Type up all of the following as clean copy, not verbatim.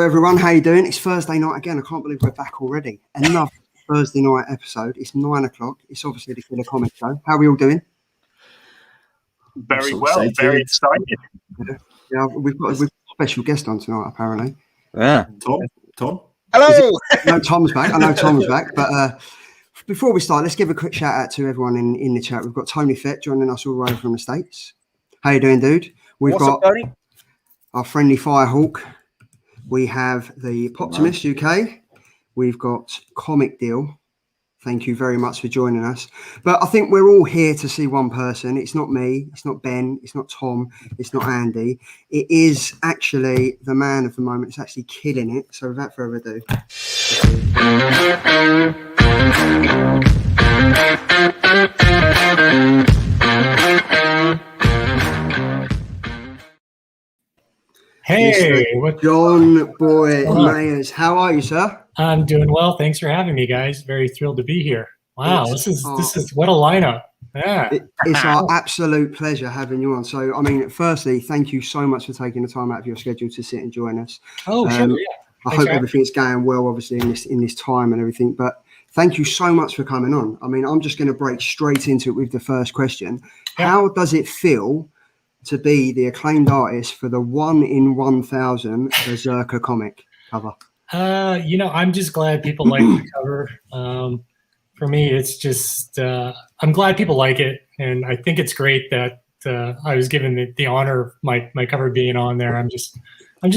everyone, how you doing? It's Thursday night again. I can't believe we're back already. Another Thursday night episode. It's 9 o'clock. It's obviously the Killer Comic Show. How are we all doing? Very well, very excited. Yeah, we've got a special guest on tonight, apparently. Yeah, Tom. Hello. No, Tom's back. I know Tom's back, but before we start, let's give a quick shout out to everyone in the chat. We've got Tony Fett joining us all the way from the States. How you doing, dude? We've got our friendly Firehawk. We have the Poptimist UK. We've got Comic Deal. Thank you very much for joining us. But I think we're all here to see one person. It's not me. It's not Ben. It's not Tom. It's not Andy. It is actually the man of the moment. It's actually killing it. So without further ado. Hey, Jonboy Meyers. How are you, sir? I'm doing well. Thanks for having me, guys. Very thrilled to be here. Wow, this is what a lineup. Yeah. It's our absolute pleasure having you on. So, I mean, firstly, thank you so much for taking the time out of your schedule to sit and join us. Oh, sure. Yeah. I hope everything's going well, obviously, in this time and everything. But thank you so much for coming on. I mean, I'm just going to break straight into it with the first question. Yeah. How does it feel to be the acclaimed artist for the 1 in 1,000 Berserker comic cover? I'm just glad people like the cover. For me, it's just I'm glad people like it, and I think it's great that I was given the honor of my cover being on there. I'm just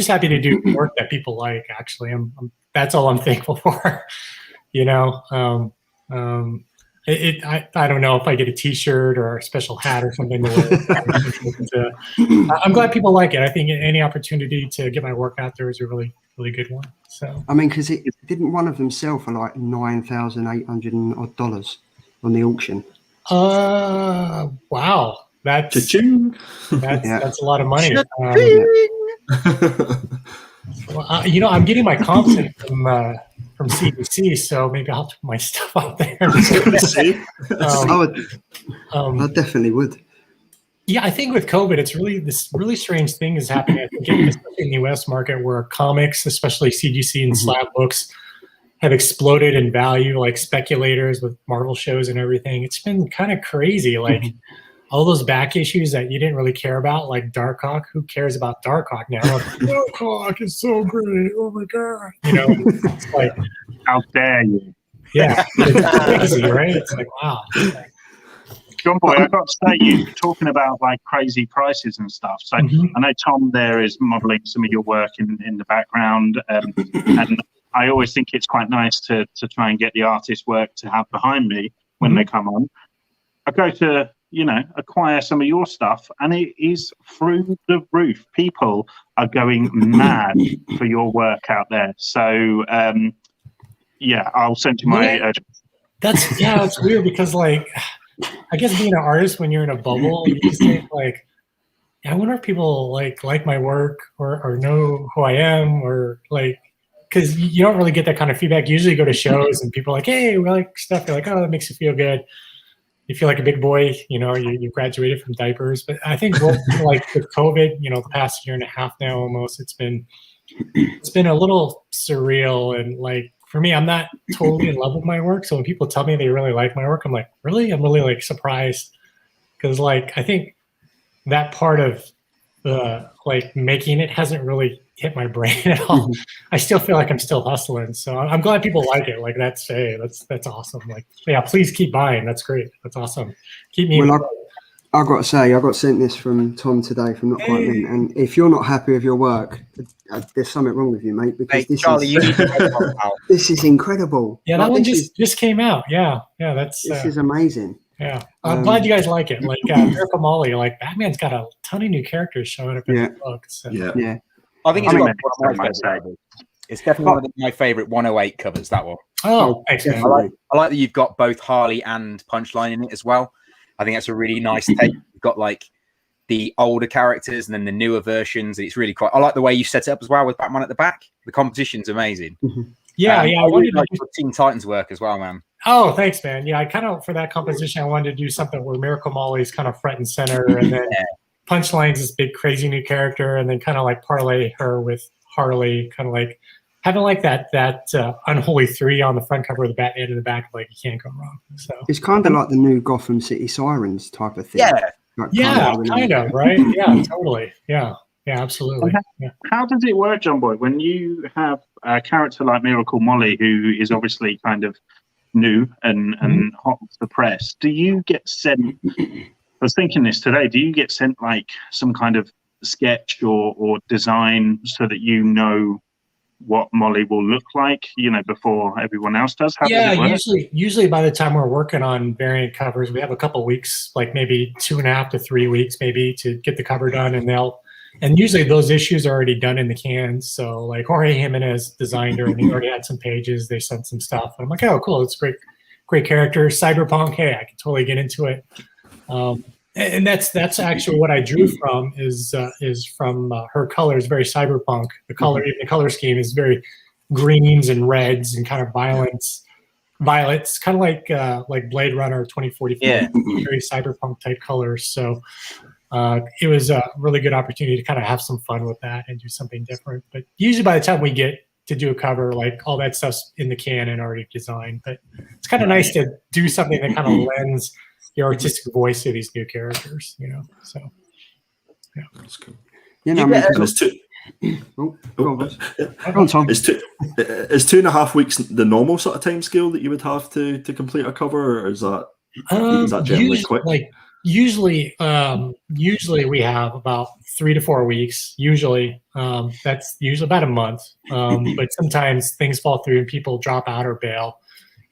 happy to do work that people like. Actually, that's all I'm thankful for. I don't know if I get a T-shirt or a special hat or something to wear. I'm glad people like it. I think any opportunity to get my work out there is a really, really good one. So I mean, because it didn't one of them sell for like $9,800 odd on the auction? Wow, that's a lot of money. I'm getting my comps in from CBC, so maybe I'll put my stuff out there. I definitely would. Yeah, I think with COVID, it's this really strange thing is happening. I think especially in the U.S. market, where comics, especially CGC and slab books, have exploded in value, like speculators with Marvel shows and everything. It's been kind of crazy. Like all those back issues that you didn't really care about, like Darkhawk. Who cares about Darkhawk now? Darkhawk is so great. Oh my god! It's like, how dare you? Yeah, it's crazy, right? It's like, wow. Jonboy, I've got to say, you're talking about like crazy prices and stuff. So I know Tom there is modeling some of your work in the background, and I always think it's quite nice to try and get the artist work to have behind me when they come on. I go to acquire some of your stuff, and it is through the roof. People are going mad for your work out there. So I'll send you my. It's weird because I guess being an artist, when you're in a bubble, you just think like, I wonder if people like my work or know who I am, or because you don't really get that kind of feedback. Usually you go to shows and people are like, hey, we like stuff. You're like, oh, that makes you feel good. You feel like a big boy, you graduated from diapers. But I think with COVID, the past year and a half now almost, it's been a little surreal. And for me, I'm not totally in love with my work. So when people tell me they really like my work, I'm like, really? I'm really surprised. Because I think that part of making it hasn't really hit my brain at all. I still feel like I'm still hustling. So I'm glad people like it. That's awesome. Please keep buying. That's great. That's awesome. Keep me. Well, I've got to say, I got sent this from Tom today from Not Quite Mint. And if you're not happy with your work, there's something wrong with you, mate. Because this is incredible. Yeah, that one just came out. Yeah. This is amazing. Yeah, I'm glad you guys like it. Miracle Molly, Batman's got a ton of new characters showing up in the book. So. Yeah. I think it's one of my favorite. It's definitely one of my favorite 108 covers. That one. Oh, excellent. I like that you've got both Harley and Punchline in it as well. I think that's a really nice take. You've got the older characters and then the newer versions. It's really quite. I like the way you set it up as well with Batman at the back. The composition's amazing. Yeah. I really like your Teen Titans work as well, man. Oh, thanks, man. Yeah, I kind of for that composition, I wanted to do something where Miracle Molly's kind of front and center, and then Punchline's this big crazy new character, and then kind of parlay her with Harley, kind of like having like that unholy 3 on the front cover of the Batman in the back, like you can't go wrong. So it's kind of like the new Gotham City Sirens type of thing. Yeah. Like kind of, right? Yeah, totally. Yeah, absolutely. Yeah. How does it work, Jonboy, when you have a character like Miracle Molly, who is obviously kind of new and hot off the press? Do you get sent? I was thinking this today. Do you get sent like some kind of sketch or design so that you know what Molly will look like, before everyone else does? How does it work? Usually by the time we're working on variant covers, we have a couple weeks, like maybe 2.5 to 3 weeks, maybe, to get the cover done, and usually those issues are already done in the cans. So like Jorge Jimenez designed her, and he already had some pages. They sent some stuff, and I'm like, oh, cool, it's great character. Cyberpunk, hey, I can totally get into it. And that's actually what I drew from is from her colors, very cyberpunk. The color scheme is very greens and reds and kind of violets, kind of like Blade Runner 2044, very cyberpunk type colors. So it was a really good opportunity to kind of have some fun with that and do something different. But usually by the time we get to do a cover, like all that stuff's in the can and already designed. But it's kind of nice to do something that kind of lends the artistic voice of these new characters, So, yeah, that's cool. Go on, Tom. Is 2.5 weeks the normal sort of time scale that you would have to complete a cover, or is that generally quick? Like usually we have about 3 to 4 weeks. Usually, that's usually about a month. But sometimes things fall through and people drop out or bail.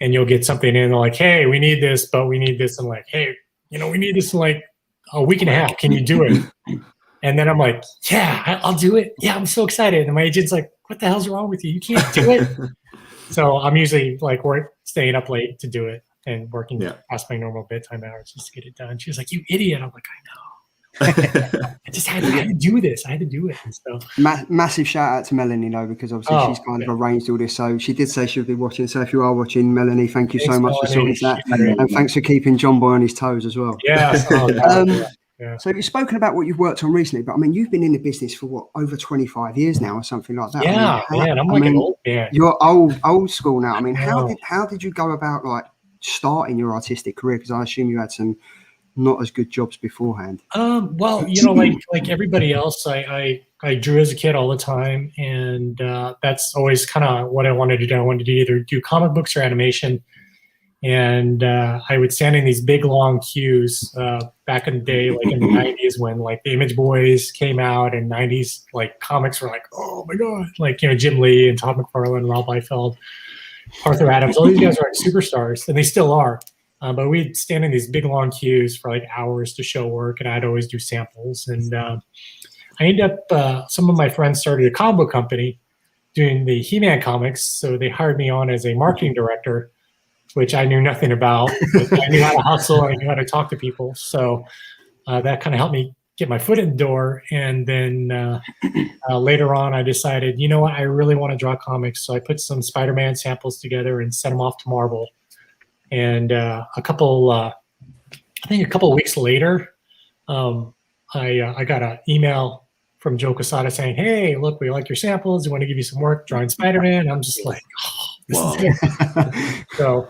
And you'll get something in, they're like, hey, we need this, but we need this. I'm like, hey, we need this in like a week and a half. Can you do it? And then I'm like, yeah, I'll do it. Yeah, I'm so excited. And my agent's like, what the hell's wrong with you? You can't do it. So I'm usually like staying up late to do it and working past my normal bedtime hours just to get it done. She was like, you idiot. I'm like, I know. I just had to do this. I had to do it. So massive shout out to Melanie though, because obviously she's kind of arranged all this. So she did say she'll be watching. So if you are watching, Melanie, thank you so much for sorting that, and thanks for keeping Jonboy on his toes as well. Yeah. So you've spoken about what you've worked on recently, but I mean, you've been in the business for what, over 25 years now, or something like that. Yeah, I'm like an old man. You're old school now. I mean, how did you go about like starting your artistic career? Because I assume you had some not as good jobs beforehand. Well, like everybody else, I drew as a kid all the time, and that's always kind of what I wanted to do. I wanted to either do comic books or animation, and I would stand in these big long queues back in the day, like in the 90s when like the Image Boys came out, and 90s like comics were like, oh my god, like Jim Lee and Todd McFarlane, Rob Liefeld, Arthur Adams, all these guys are like superstars, and they still are. But we'd stand in these big long queues for like hours to show work, and I'd always do samples. And I ended up, some of my friends started a comic book company doing the He-Man comics, so they hired me on as a marketing director, which I knew nothing about. But I knew how to hustle, I knew how to talk to people. So that kind of helped me get my foot in the door. And then later on, I decided, what, I really want to draw comics. So I put some Spider-Man samples together and sent them off to Marvel. And a couple of weeks later, I got an email from Joe Quesada saying, "Hey, look, we like your samples. We want to give you some work drawing Spider-Man." I'm just like, "Oh, this is it." So,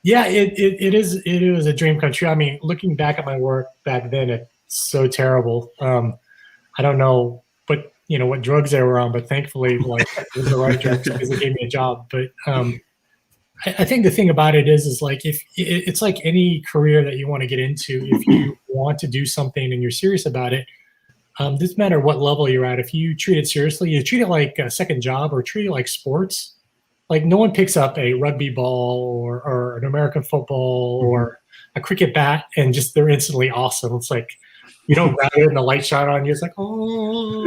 yeah, it was a dream come true. I mean, looking back at my work back then, it's so terrible. I don't know what drugs they were on, but thankfully, like, it was the right drugs because they gave me a job. But I think the thing about it is like, if it's like any career that you want to get into, if you want to do something and you're serious about it, doesn't matter what level you're at. If you treat it seriously, you treat it like a second job or treat it like sports. Like no one picks up a rugby ball or an American football or a cricket bat and just they're instantly awesome. It's like you don't grab it and the light shine on you. It's like, oh,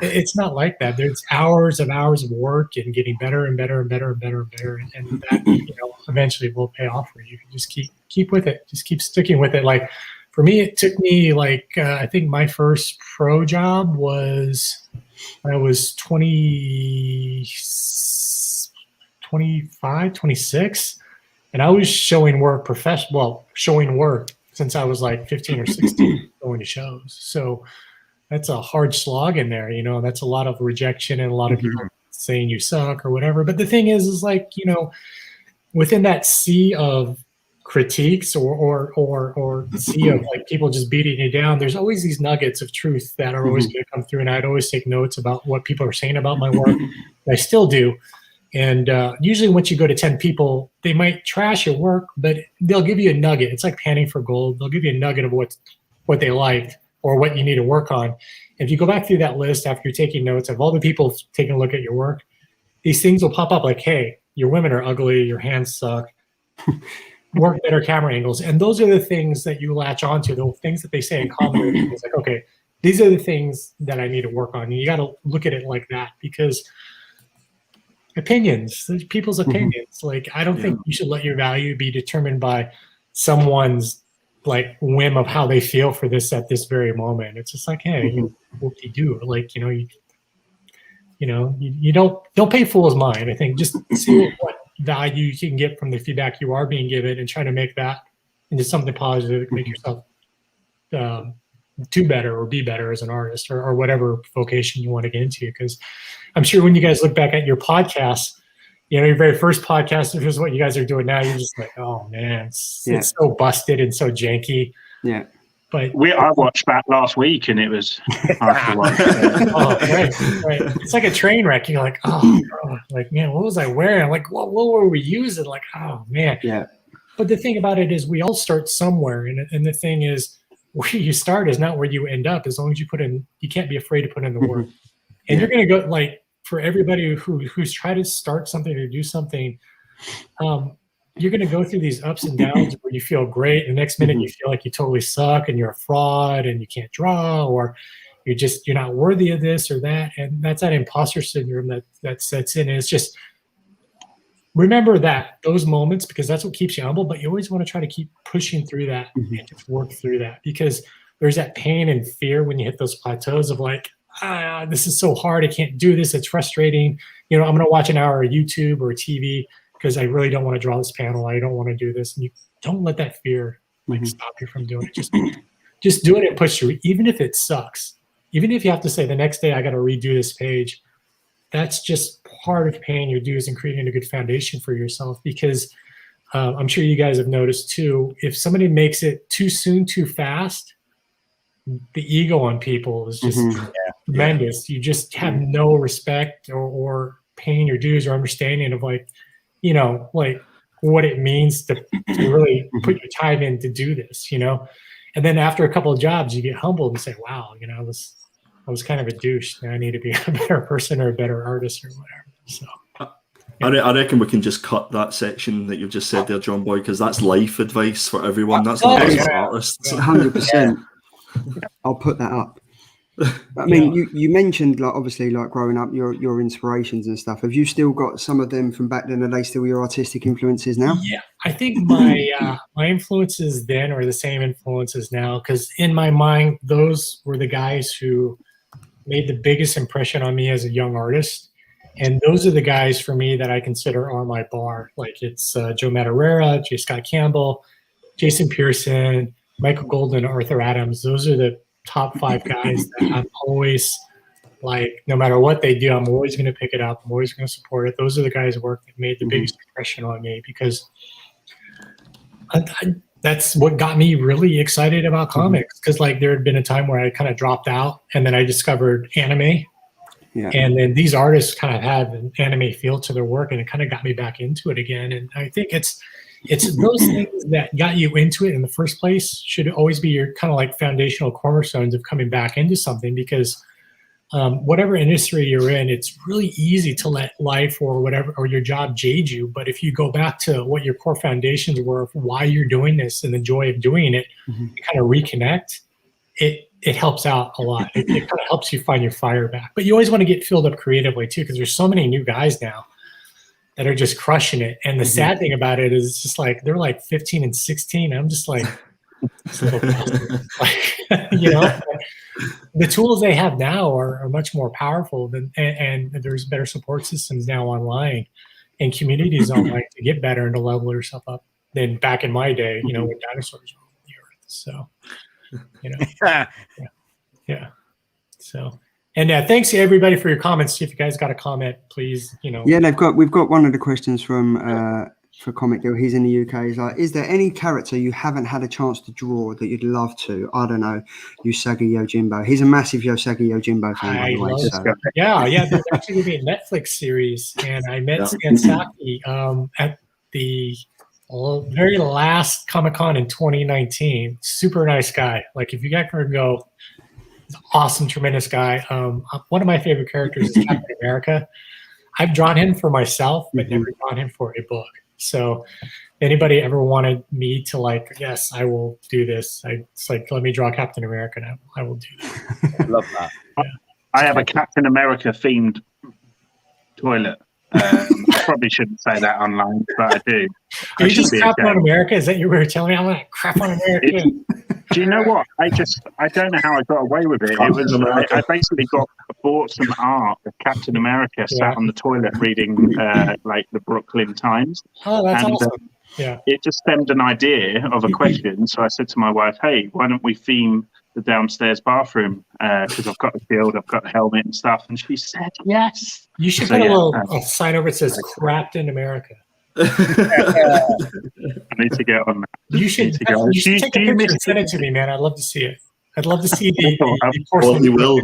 it's not like that. There's hours and hours of work and getting better and better and better and better and better. And that, eventually will pay off for you. Just keep with it. Just keep sticking with it. Like for me, it took me like, I think my first pro job was when I was 25, 26. And I was showing work showing work since I was like 15 or 16 going to shows. So that's a hard slog in there. That's a lot of rejection and a lot of people saying you suck or whatever. But the thing is like, within that sea of critiques or sea of like people just beating you down, there's always these nuggets of truth that are always going to come through. And I'd always take notes about what people are saying about my work. I still do. And usually once you go to 10 people, they might trash your work, but they'll give you a nugget. It's like panning for gold. They'll give you a nugget of what they liked or what you need to work on. If you go back through that list after you're taking notes of all the people taking a look at your work, these things will pop up like, hey, your women are ugly, your hands suck, work better camera angles. And those are the things that you latch onto, the things that they say in comment. It's like, okay, these are the things that I need to work on. And you got to look at it like that, because opinions, people's opinions. Like, I don't think you should let your value be determined by someone's like whim of how they feel for this at this very moment. It's just like, hey, what do you do? Like, you don't pay fool's mind. I think just see what value you can get from the feedback you are being given and try to make that into something positive, make yourself do better or be better as an artist or whatever vocation you want to get into. Because I'm sure when you guys look back at your podcast, your very first podcast, which is what you guys are doing now, you're just like, oh man, it's so busted and so janky. Yeah. But I watched back last week and it was hard to watch. Oh, right. It's like a train wreck. You're like, oh, like, man, what was I wearing? Like, what were we using? Like, oh man. Yeah. But the thing about it is we all start somewhere. And the thing is, where you start is not where you end up. As long as you can't be afraid to put in the work. And you're going to go, like, for everybody who's trying to start something or do something, you're going to go through these ups and downs where you feel great. The next minute you feel like you totally suck and you're a fraud and you can't draw, or you're not worthy of this or that. And that's that imposter syndrome that sets in. And it's just, remember those moments, because that's what keeps you humble, but you always want to try to keep pushing through that and just work through that, because there's that pain and fear when you hit those plateaus of like, this is so hard. I can't do this. It's frustrating. I'm going to watch an hour of YouTube or TV because I really don't want to draw this panel. I don't want to do this. And you don't let that fear stop you from doing it. Just do it and push through, even if it sucks. Even if you have to say the next day, I got to redo this page. That's just part of paying your dues and creating a good foundation for yourself, because I'm sure you guys have noticed too, if somebody makes it too soon, too fast, the ego on people is just tremendous. You just have no respect or paying your dues or understanding of like what it means to really put your time in to do this, And then after a couple of jobs, you get humbled and say, wow, I was kind of a douche. I need to be a better person or a better artist or whatever. So I reckon we can just cut that section that you've just said there, Jonboy, because that's life advice for everyone. That's not just artists. 100%. I'll put that up. I mean, you mentioned like obviously like growing up, your inspirations and stuff. Have you still got some of them from back then? Are they still your artistic influences now? Yeah, I think my influences then are the same influences now, because in my mind, those were the guys who made the biggest impression on me as a young artist. And those are the guys for me that I consider on my bar. Like it's Joe Madureira, J. Scott Campbell, Jason Pearson, Michael Golden, Arthur Adams. Those are the top 5 guys that I'm always like, no matter what they do, I'm always going to pick it up. I'm always going to support it. Those are the guys' work that made the biggest impression on me, because that's what got me really excited about comics. Because like there had been a time where I kind of dropped out, and then I discovered anime. Yeah. And then these artists kind of had an anime feel to their work, and it kind of got me back into it again. And I think it's those things that got you into it in the first place should always be your kind of like foundational cornerstones of coming back into something, because whatever industry you're in, it's really easy to let life or whatever, or your job jade you. But if you go back to what your core foundations were of why you're doing this and the joy of doing it, and kind of reconnect, it helps out a lot. It kind of helps you find your fire back. But you always want to get filled up creatively too, because there's so many new guys now that are just crushing it. And the sad thing about it is it's just like they're like 15 and 16. I'm just like, the tools they have now are much more powerful and there's better support systems now online and communities online to get better and to level yourself up than back in my day, when dinosaurs were on the earth. So, yeah. So, and thanks to everybody for your comments. If you guys got a comment, please, Yeah, we've got one of the questions from for Comic Deal. He's in the UK. He's like, is there any character you haven't had a chance to draw that you'd love to? I don't know, Usagi Yojimbo. He's a massive Usagi Yojimbo fan, by the way. So. Yeah. There's actually going to be a Netflix series, and I met Stan Saki at the very last Comic-Con in 2019. Super nice guy. Like, if you guys can go, awesome, tremendous guy. One of my favorite characters is Captain America. I've drawn him for myself, but never drawn him for a book. So if anybody ever wanted me to, like, yes, I will do this, it's like, let me draw Captain America, and I will do that. I love that. Yeah. I have a Captain America themed toilet. I probably shouldn't say that online, but I do. Are you just crap on America? Is that you were telling me? I'm like, crap on America. Do you know what? I don't know how I got away with it. It was I basically bought some art of Captain America sat on the toilet reading like the Brooklyn Times. Oh, that's awesome. Yeah. It just stemmed an idea of a question. So I said to my wife, hey, why don't we theme the downstairs bathroom? Because I've got a shield, I've got a helmet and stuff. And she said, yes. You should put a sign over that says "Crapped in America." I need to get on that. You should take a picture and send it to me, man. I'd love to see it. I'd love to see the he will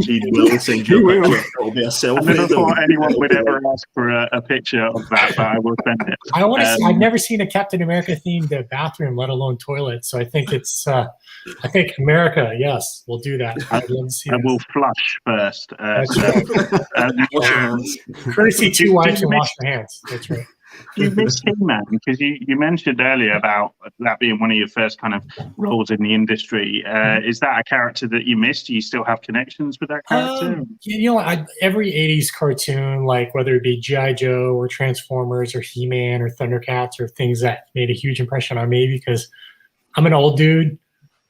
send you a picture. It'll be a selfie. I never thought anyone would ever ask for a picture of that, but I will send it. I want to see. I've never seen a Captain America themed bathroom, let alone toilet. So I think it's. I think America, yes, we'll do that. I'd love to see. I will flush first. That's right. Wash your hands. Courtesy 2 wipes and wash your hands. That's right. You miss He-Man because you mentioned earlier about that being one of your first kind of roles in the industry. Is that a character that you missed? Do you still have connections with that character? Every 80s cartoon, like whether it be G.I. Joe or Transformers or He-Man or Thundercats or things that made a huge impression on me because I'm an old dude.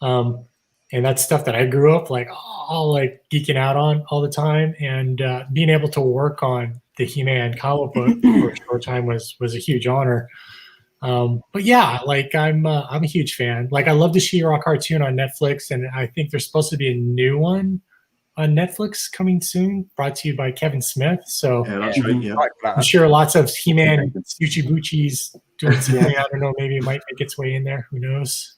And that's stuff that I grew up all geeking out on all the time, and being able to work on the He-Man comic book for a short time was a huge honor. But yeah, I'm a huge fan. I love the She-Ra cartoon on Netflix, and I think there's supposed to be a new one on Netflix coming soon, brought to you by Kevin Smith. So yeah, that's right. Yeah, I'm sure lots of He-Man Uchi-Buchis doing something. I don't know, maybe it might make its way in there. Who knows?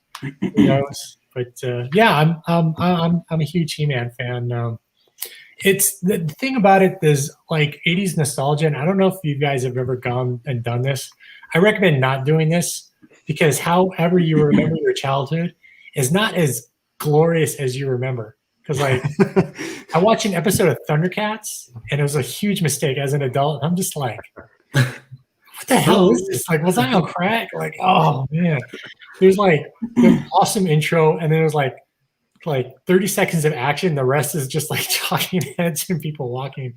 But yeah, I'm a huge He-Man fan. It's the thing about it is 80s nostalgia, and I don't know if you guys have ever gone and done this. I recommend not doing this because however you remember your childhood is not as glorious as you remember. Because I watched an episode of Thundercats, and it was a huge mistake as an adult. I'm just like, what the hell is this? Was I on crack? Oh man. There's the awesome intro, and then it was like 30 seconds of action. The rest is just talking heads and people walking.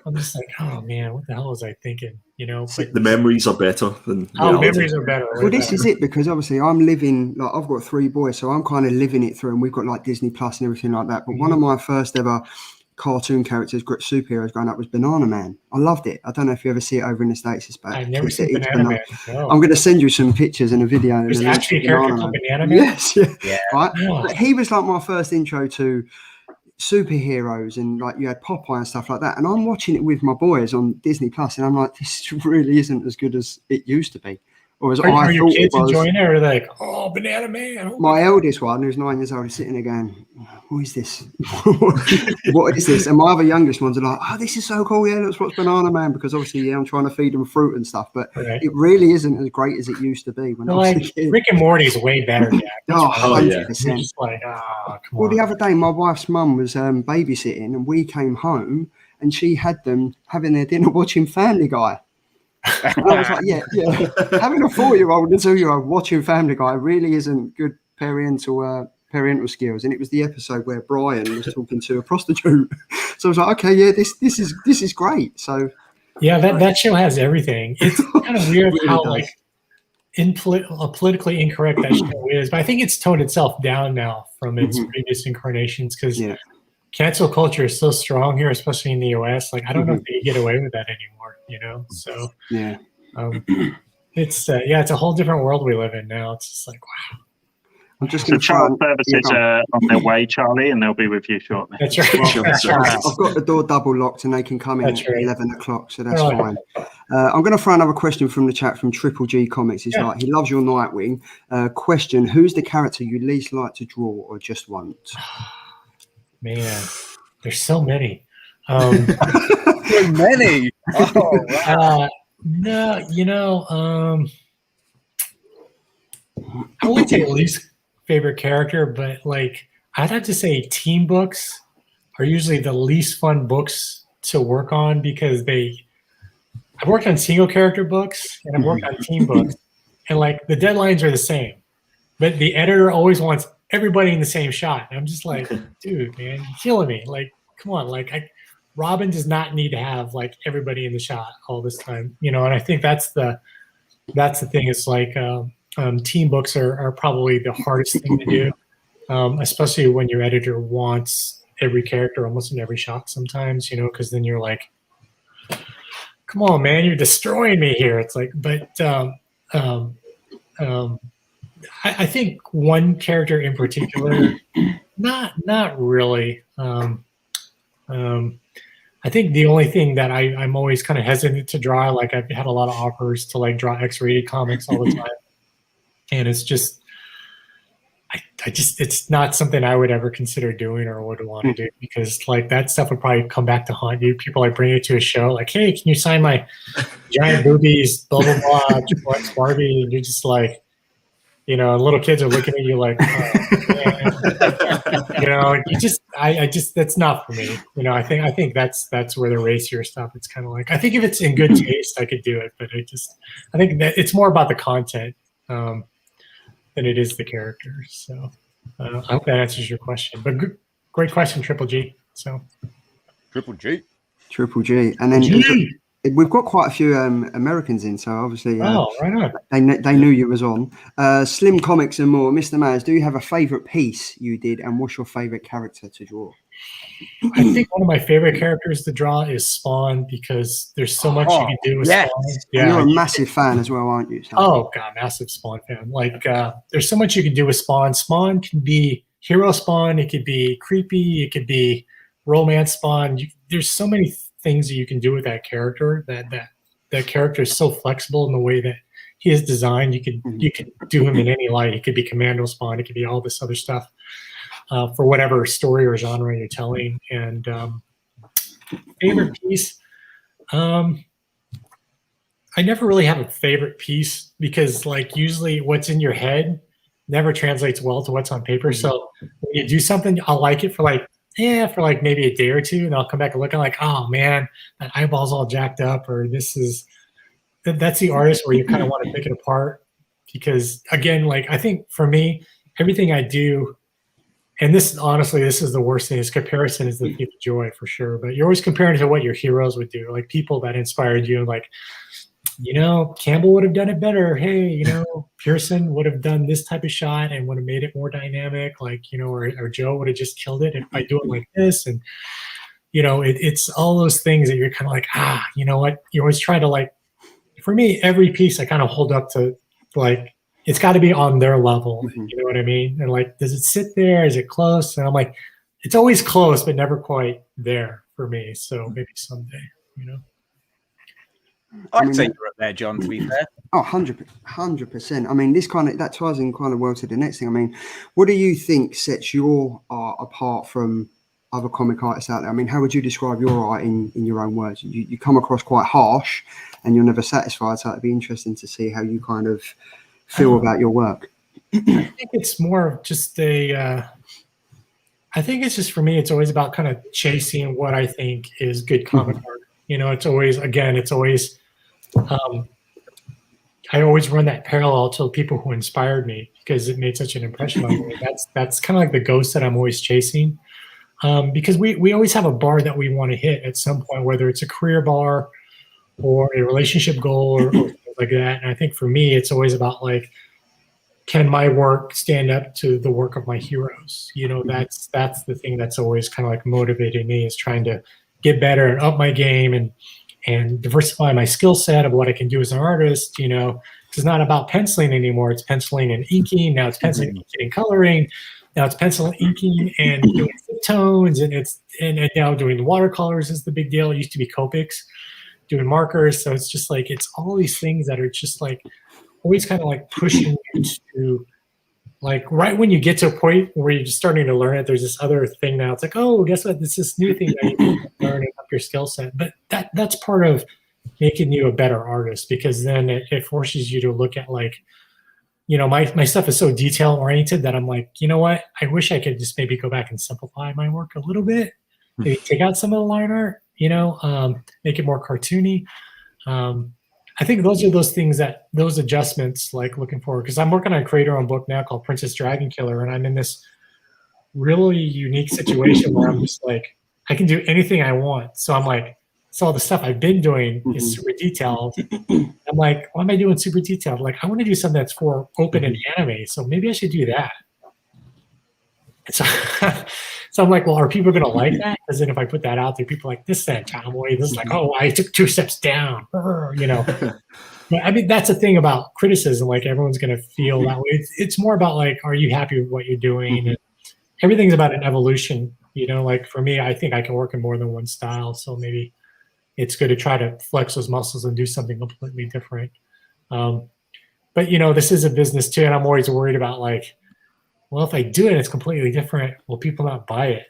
I'm just like, oh man, what the hell was I thinking? But the memories are better than memories are better. Well, this is it, because obviously I'm living, I've got 3 boys, so I'm kind of living it through, and we've got Disney Plus and everything like that. But one of my first ever cartoon characters, superheroes growing up, was Banana Man. I loved it. I don't know if you ever see it over in the States. I've never seen Banana Man. No. I'm going to send you some pictures and a video. There's actually a character called Banana Man? Yes, yeah. Right? Oh. But he was my first intro to superheroes, and you had Popeye and stuff like that. And I'm watching it with my boys on Disney Plus, and I'm like, this really isn't as good as it used to be. Or as are your kids enjoying it, or are they oh, Banana Man? Oh, my eldest one, who's 9 years old, is sitting there going, what is this? What is this? And my other youngest ones are like, oh, this is so cool. Yeah, let's watch Banana Man, because obviously, I'm trying to feed them fruit and stuff. But it really isn't as great as it used to be. When I was a kid. Rick and Morty is way better. Yeah. 100%. Just come on. The other day, my wife's mum was babysitting, and we came home, and she had them having their dinner watching Family Guy. And I was like, yeah. Having a 4-year-old and a 2-year-old watching Family Guy really isn't good parental skills. And it was the episode where Brian was talking to a prostitute. So I was like, okay, yeah, this is great. So yeah, that show has everything. It's kind of weird how politically incorrect that show is, but I think it's toned itself down now from its previous incarnations, because cancel culture is so strong here, especially in the US. I don't know if they get away with that anymore, So it's it's a whole different world we live in now. It's just wow. I'm just so going to child services are on their way, Charlie, and they'll be with you shortly. That's right. That's right. I've got the door double locked and they can come in That's at right. 11 o'clock, so that's fine. I'm going to throw another question from the chat from Triple G Comics. He's like, he loves your Nightwing. Question, who's the character you least like to draw or just want? Man, there's so many. So many. Oh, wow. No, you know, I wouldn't say least favorite character, but like I'd have to say team books are usually the least fun books to work on because I've worked on single character books and I've worked on team books, and like the deadlines are the same, but the editor always wants everybody in the same shot. And I'm just like, dude, man, you're killing me. Like, come on, like Robin does not need to have like everybody in the shot all this time, you know. And I think that's the thing. It's like team books are probably the hardest thing to do, especially when your editor wants every character almost in every shot sometimes, you know, because then you're like, come on, man, you're destroying me here. It's like, but I think one character in particular, not really. I think the only thing that I'm always kind of hesitant to draw, like I've had a lot of offers to like draw X-rated comics all the time, and it's just, it's not something I would ever consider doing or would want to do, because like that stuff would probably come back to haunt you. People like bring it to a show, like, hey, can you sign my giant boobies, blah blah blah, Triple X Barbie, and you're just like, you know, little kids are looking at you like, oh, man. You know, I just, that's not for me. You know, I think that's where the racier stuff, it's kind of like, I think if it's in good taste, I could do it, but I think that it's more about the content than it is the characters. So I hope that answers your question, but great question, Triple G. So Triple G. And then we've got quite a few Americans in, so obviously right on. They knew you was on. Slim Comics and more. Mr. Meyers, do you have a favourite piece you did, and what's your favourite character to draw? I think one of my favorite characters to draw is Spawn, because there's so much you can do with Spawn. Yeah, you're a massive fan as well, aren't you? Sam? Oh god, massive Spawn fan. Like there's so much you can do with Spawn. Spawn can be hero Spawn, it could be creepy, it could be romance Spawn. There's so many things that you can do with that character. That character is so flexible in the way that he is designed. You could do him in any light. It could be Commando Spawn. It could be all this other stuff for whatever story or genre you're telling. And favorite piece, I never really have a favorite piece, because like usually what's in your head never translates well to what's on paper. So when you do something, I'll like it for like maybe a day or two, and I'll come back and look, and like, oh man, that eyeball's all jacked up, or that's the artist where you kind of want to pick it apart. Because again, like I think for me, everything I do, and this is the worst thing, is comparison is the thief of joy for sure. But you're always comparing to what your heroes would do, like people that inspired you, and like, you know, Campbell would have done it better. Hey, you know, Pearson would have done this type of shot and would have made it more dynamic. Like, you know, or Joe would have just killed it if I do it like this. And, you know, it's all those things that you're kind of like, you know what? You always try to like, for me, every piece I kind of hold up to like, it's got to be on their level. You know what I mean? And like, does it sit there? Is it close? And I'm like, it's always close, but never quite there for me. So maybe someday, you know. I'd say you're up there, John, to be fair. Oh, 100%. I mean, that ties in kind of well to the next thing. I mean, what do you think sets your art apart from other comic artists out there? I mean, how would you describe your art in your own words? You come across quite harsh and you're never satisfied, so it'd be interesting to see how you kind of feel about your work. I think it's more of just I think it's just, for me, it's always about kind of chasing what I think is good comic art. You know, it's always I always run that parallel to people who inspired me, because it made such an impression on me. That's kind of like the ghost that I'm always chasing, because we always have a bar that we want to hit at some point, whether it's a career bar or a relationship goal or things like that. And I think for me, it's always about like, can my work stand up to the work of my heroes? You know, that's the thing that's always kind of like motivating me, is trying to get better and up my game and diversify my skill set of what I can do as an artist, you know, It's not about penciling anymore. It's penciling and inking. Now it's penciling, inking, and coloring. Now it's pencil, inking, and doing tones, and and now doing watercolors is the big deal. It used to be Copics, doing markers. So it's just like, it's all these things that are just like always kind of like pushing you to, like, right when you get to a point where you're just starting to learn it, there's this other thing now. It's like, oh, guess what? This is this new thing that you can learn up your skill set. But that's part of making you a better artist, because then it forces you to look at, like, you know, my stuff is so detail oriented that I'm like, you know what? I wish I could just maybe go back and simplify my work a little bit. Maybe take out some of the line art, you know, make it more cartoony. I think those are those things those adjustments, like looking forward, because I'm working on a creator-owned book now called Princess Dragon Killer, and I'm in this really unique situation where I'm just like, I can do anything I want. So I'm like, so all the stuff I've been doing is super detailed. I'm like, why am I doing super detailed? Like, I want to do something that's for open and anime, so maybe I should do that. So, so I'm like, well, are people going to like that? Because then if I put that out there, people are like, this is that tomboy. This is like, oh, I took 2 steps down, you know. But I mean, that's the thing about criticism. Like, everyone's going to feel that way. It's more about, like, are you happy with what you're doing? And everything's about an evolution. You know, like for me, I think I can work in more than one style. So maybe it's good to try to flex those muscles and do something completely different. But, you know, this is a business too. And I'm always worried about, like, well, if I do it, it's completely different. Will people not buy it?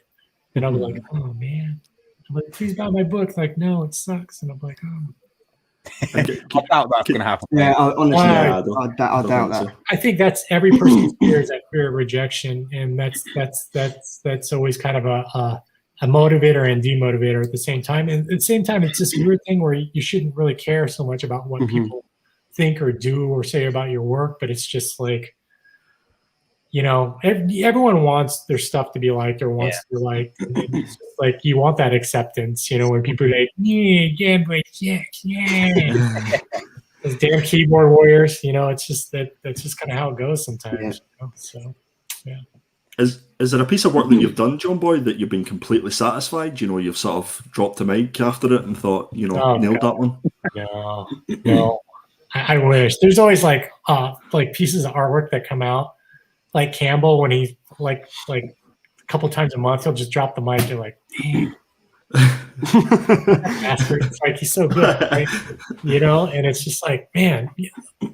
And I'm like, oh man. I'm like, please buy my book. Like, no, it sucks. And I'm like, oh. I doubt that's going to happen. Yeah, honestly, I doubt that. I think that's every person's fear, is that fear of rejection, and that's always kind of a motivator and demotivator at the same time. And at the same time, it's this weird thing where you shouldn't really care so much about what people think or do or say about your work, but it's just like, you know, everyone wants their stuff to be liked or wants to like, it's just like, you want that acceptance, you know, when people are like, those damn keyboard warriors, you know, it's just that's just kind of how it goes sometimes. You know? So, yeah. Is there a piece of work that you've done, Jonboy, that you've been completely satisfied? You know, you've sort of dropped the mic after it and thought, you know, nailed that one? No. I wish. There's always like pieces of artwork that come out. Like Campbell, when he like a couple times a month, he'll just drop the mic. You're like, dang, bastard! It's like, he's so good, right? You know. And it's just like, man,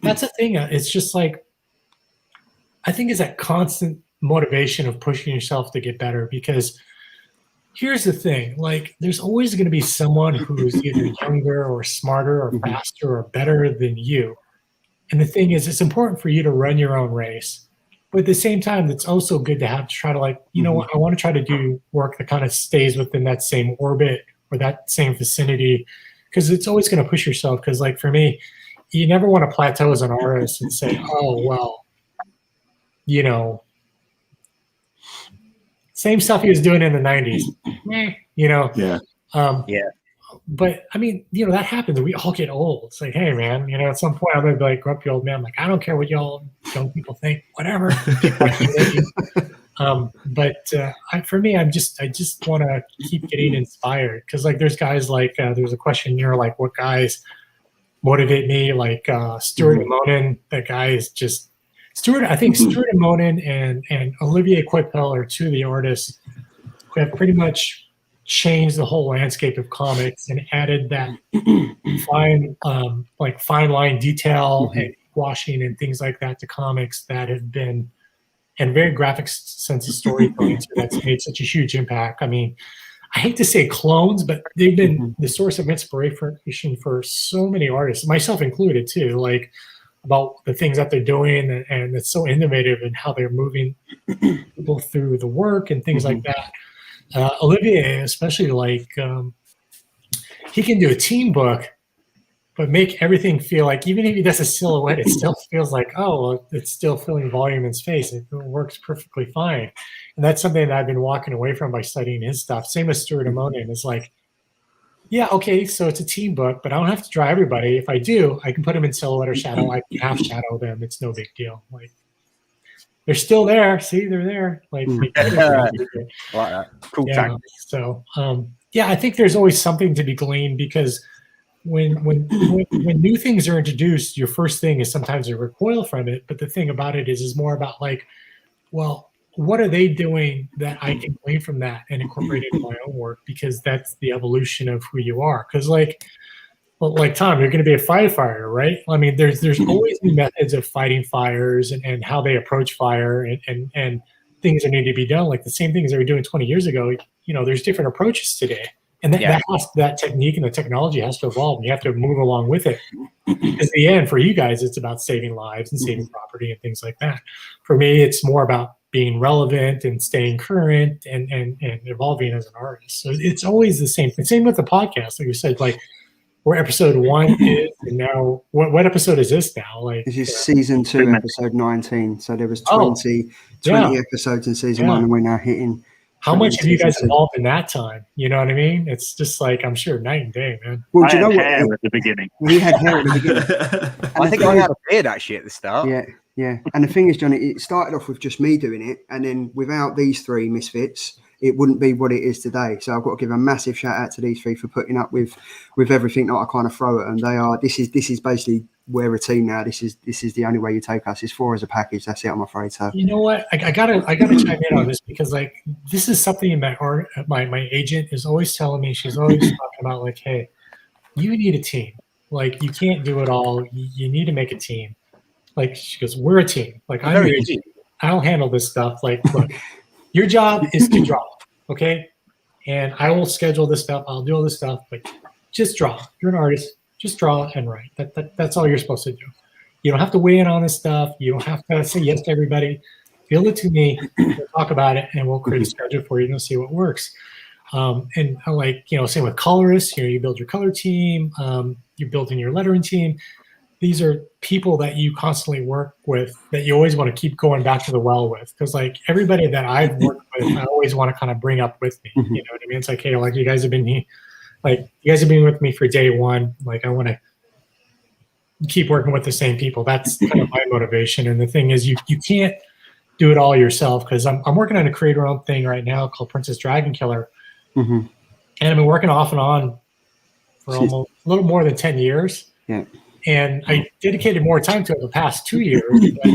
that's the thing. It's just like, I think it's that constant motivation of pushing yourself to get better. Because here's the thing: like, there's always going to be someone who's either younger or smarter or faster or better than you. And the thing is, it's important for you to run your own race. But at the same time, it's also good to try to, like, you know what, I want to try to do work that kind of stays within that same orbit or that same vicinity, because it's always going to push yourself. Because, like, for me, you never want to plateau as an artist and say, oh, well, you know, same stuff he was doing in the 90s, you know? Yeah. But I mean, you know, that happens. We all get old. It's like, hey, man, you know, at some point I'm gonna be like grumpy old man. I'm like, I don't care what y'all young people think, whatever. For me, I just want to keep getting inspired, because like there's guys like there's a question here like, what guys motivate me? Like Stuart Immonen. That guy is just Stuart. I think Stuart Immonen and Olivier Coipel are two of the artists who have pretty much changed the whole landscape of comics and added that fine line detail and washing and things like that to comics that have been, and very graphic sense of storytelling that's made such a huge impact. I mean, I hate to say clones, but they've been the source of inspiration for so many artists, myself included too, like about the things that they're doing, and it's so innovative in how they're moving people through the work and things like that. Olivier, especially, like he can do a team book, but make everything feel like, even if he does a silhouette, it still feels like, oh, it's still filling volume and space. It works perfectly fine. And that's something that I've been walking away from by studying his stuff. Same with Stuart Immonen. It's like, yeah, okay, so it's a team book, but I don't have to draw everybody. If I do, I can put them in silhouette or shadow. I can half shadow them. It's no big deal. Like, they're still there. See, they're there. Like, cool. Yeah. So, I think there's always something to be gleaned, because when new things are introduced, your first thing is sometimes to recoil from it. But the thing about it is more about like, well, what are they doing that I can glean from that and incorporate it in my own work? Because that's the evolution of who you are. Because like Tom, you're going to be a firefighter, right? I mean, there's always new methods of fighting fires and how they approach fire and things that need to be done. Like the same things they were doing 20 years ago. There's different approaches today. And that technique and the technology has to evolve, and you have to move along with it. Because the end, for you guys, it's about saving lives and saving property and things like that. For me, it's more about being relevant and staying current and evolving as an artist. So it's always the same thing. Same with the podcast. Like you said, like where episode 1 is, and now what episode is this now? Like this is season 2, episode 19. So there was 20 episodes in season 1, and we're now hitting. How much have you guys involved in that time? You know what I mean? It's just like, I'm sure, night and day, man. Well, do you know what? Hair at the beginning. We had hair at the beginning. I think I had a beard actually at the start. Yeah. And the thing is, Johnny, it started off with just me doing it. And then without these 3 misfits, it wouldn't be what it is today. So I've got to give a massive shout out to these 3 for putting up with everything that I kind of throw at them. This is basically, we're a team now. This is the only way you take us. It's 4 as a package. That's it, I'm afraid. So you know what? I gotta chime in on this, because like this is something that my agent is always telling me. She's always talking about like, hey, you need a team. Like you can't do it all. You need to make a team. Like she goes, we're a team. Like I'm your team. I'll handle this stuff. Like look, your job is to draw, okay? And I will schedule this stuff. I'll do all this stuff, but just draw. You're an artist. Just draw and write. That's all you're supposed to do. You don't have to weigh in on this stuff. You don't have to say yes to everybody. Field it to me. We'll talk about it, and we'll create a schedule for you and see what works. And like, same with colorists. You build your color team. You're building your lettering team. These are people that you constantly work with that you always want to keep going back to the well with. Because like everybody that I've worked with, I always want to kind of bring up with me. You know what I mean? It's like, hey, like you guys have been here. Like you guys have been with me for day 1. Like I want to keep working with the same people. That's kind of my motivation. And the thing is, you can't do it all yourself, because I'm working on a creator-owned thing right now called Princess Dragon Killer, and I've been working off and on for almost a little more than 10 years. Yeah. And I dedicated more time to it the past 2 years. But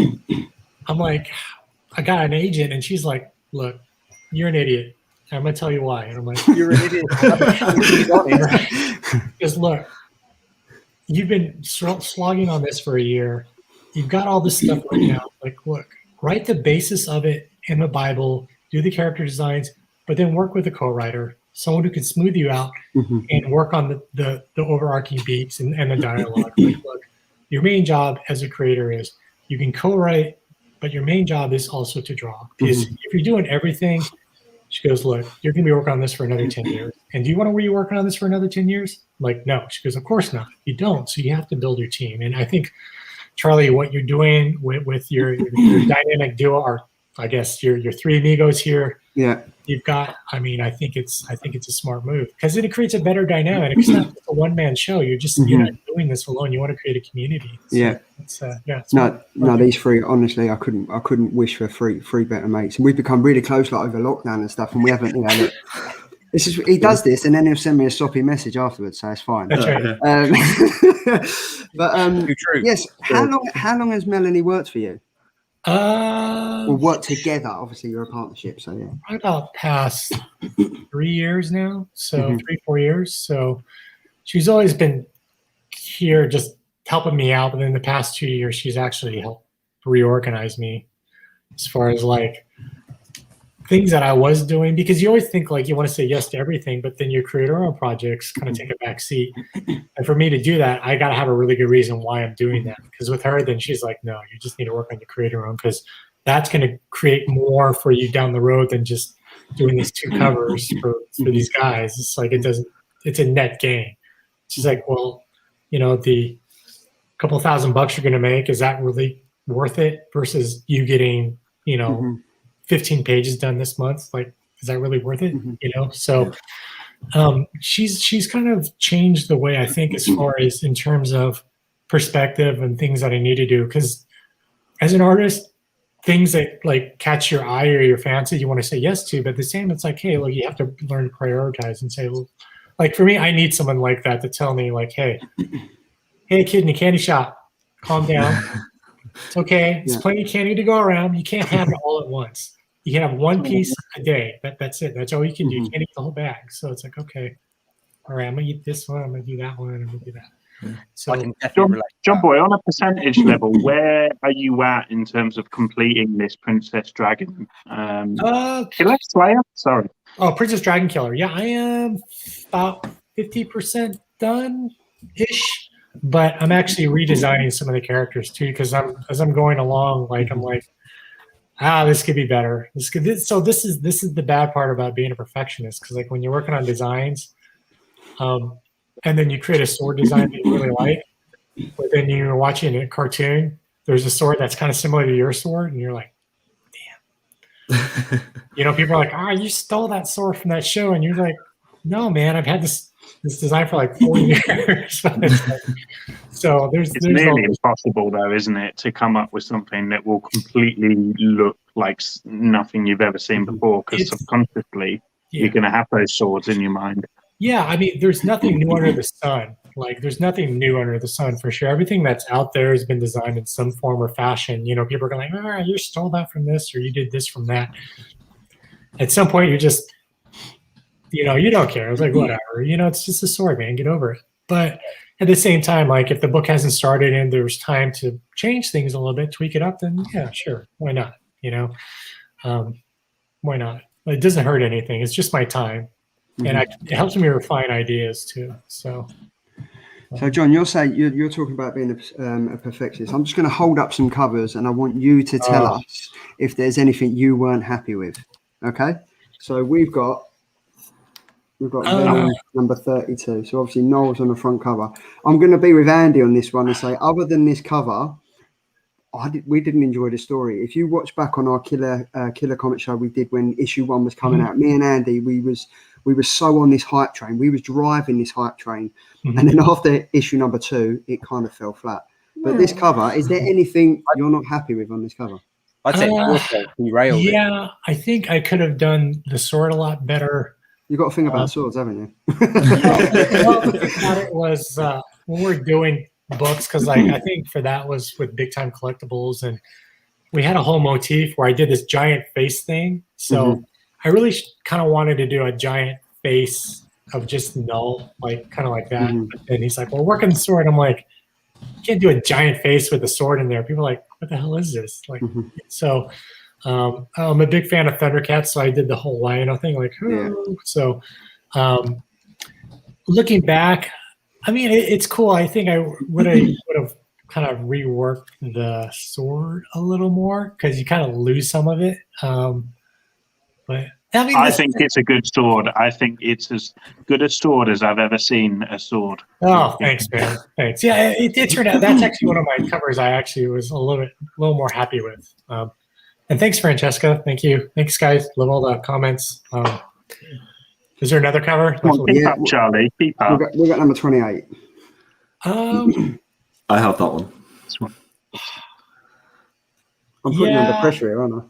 I'm like, I got an agent, and she's like, "Look, you're an idiot. I'm going to tell you why." And I'm like, "You're an idiot." Because look, you've been slogging on this for a year. You've got all this stuff right now. Like, look, write the basis of it in the Bible, do the character designs, but then work with a co-writer, someone who can smooth you out and work on the overarching beats and the dialogue. Like, look, your main job as a creator is you can co-write, but your main job is also to draw. Because if you're doing everything, she goes, look, you're going to be working on this for another 10 years. And do you want to be working on this for another 10 years? I'm like, no. She goes, of course not. You don't. So you have to build your team. And I think, Charlie, what you're doing with your dynamic duo, or I guess your 3 amigos here. Yeah. You've got, I think it's a smart move, because it creates a better dynamic. It's not just a one-man show. You're not doing this alone. You want to create a community. So these 3, honestly, I couldn't wish for three better mates. And we've become really close, like over lockdown and stuff. And we haven't, he does this, and then he'll send me a sloppy message afterwards, so it's fine. That's right. Yes. How long has Melanie worked for you? We'll work together. Obviously, you're a partnership, so yeah. Probably about past 3 years now, so 3-4 years. So she's always been here, just helping me out. But then the past 2 years, she's actually helped reorganize me as far as like things that I was doing, because you always think like you want to say yes to everything, but then your creator-owned projects kind of take a back seat. And for me to do that, I got to have a really good reason why I'm doing that. Because with her, then she's like, no, you just need to work on your creator-owned, because that's going to create more for you down the road than just doing these 2 covers for these guys. It's like it's a net gain. She's like, well, the couple $1,000 you're going to make, is that really worth it versus you getting, 15 pages done this month? Like, is that really worth it? So she's kind of changed the way I think, as far as in terms of perspective and things that I need to do. Because as an artist, things that like catch your eye or your fancy, you want to say yes to, but the same, it's like, hey, look, you have to learn to prioritize and say, well, like for me, I need someone like that to tell me like, hey kid in the candy shop, calm down. It's okay. There's plenty of candy to go around. You can't have it all at once. You can have one piece a day. That's it. That's all you can do. You can't eat the whole bag. So it's like, okay, all right, I'm gonna eat this one. I'm gonna do that one. I'm gonna do that. So, Jonboy, on a percentage level, where are you at in terms of completing this Princess Dragon? Killer Slayer? Sorry. Oh, Princess Dragon Killer. Yeah, I am about 50% done-ish. But I'm actually redesigning some of the characters too, because as I'm going along, like I'm like, this could be better. This is the bad part about being a perfectionist, because like when you're working on designs, and then you create a sword design that you really like, but then you're watching a cartoon, there's a sword that's kind of similar to your sword, and you're like, damn. People are like, you stole that sword from that show, and you're like, no, man, I've had this design for like 4 years. So it's nearly impossible, though, isn't it, to come up with something that will completely look like nothing you've ever seen before, because subconsciously you're going to have those swords in your mind. Yeah, I mean, there's nothing new under the sun. Like, there's nothing new under the sun, for sure. Everything that's out there has been designed in some form or fashion. People are going like, you stole that from this, or you did this from that. At some point, you're just... you don't care. It's like, whatever. It's just a sword, man. Get over it. But at the same time, like if the book hasn't started and there's time to change things a little bit, tweak it up, then yeah, sure. Why not? Why not? It doesn't hurt anything. It's just my time. And it helps me refine ideas too. So John, you're saying you're talking about being a perfectionist. I'm just going to hold up some covers, and I want you to tell us if there's anything you weren't happy with. Okay? So we've got Venom number 32. So obviously Noel's on the front cover. I'm going to be with Andy on this one and say, other than this cover, we didn't enjoy the story. If you watch back on our killer comic show we did when issue 1 was coming out, me and Andy, we were so on this hype train. We was driving this hype train. And then after issue number 2, it kind of fell flat. But this cover, is there anything you're not happy with on this cover? I'd say derailed it. Yeah, I think I could have done the sword a lot better. You've got to think about swords, haven't you? Well, the thing about it was when we're doing books, because I think for that was with Big Time Collectibles, and we had a whole motif where I did this giant face thing. So I really kind of wanted to do a giant face of just Null, like kind of like that. And he's like, well, working the sword. I'm like, you can't do a giant face with a sword in there. People are like, what the hell is this? Like, so... I'm a big fan of Thundercats, so I did the whole Lion thing. Like, so looking back, I mean, it's cool. I think I would have kind of reworked the sword a little more, because you kind of lose some of it. But I think it's a good sword. I think it's as good a sword as I've ever seen a sword. Oh, thanks, man. Thanks. Yeah, it turned out that's actually one of my covers I actually was a little more happy with. And thanks, Francesca. Thank you. Thanks, guys. Love all the comments. Is there another cover? Keep up, Charlie. Keep up. We got number 28. I have that one. I'm putting you under pressure here, aren't I?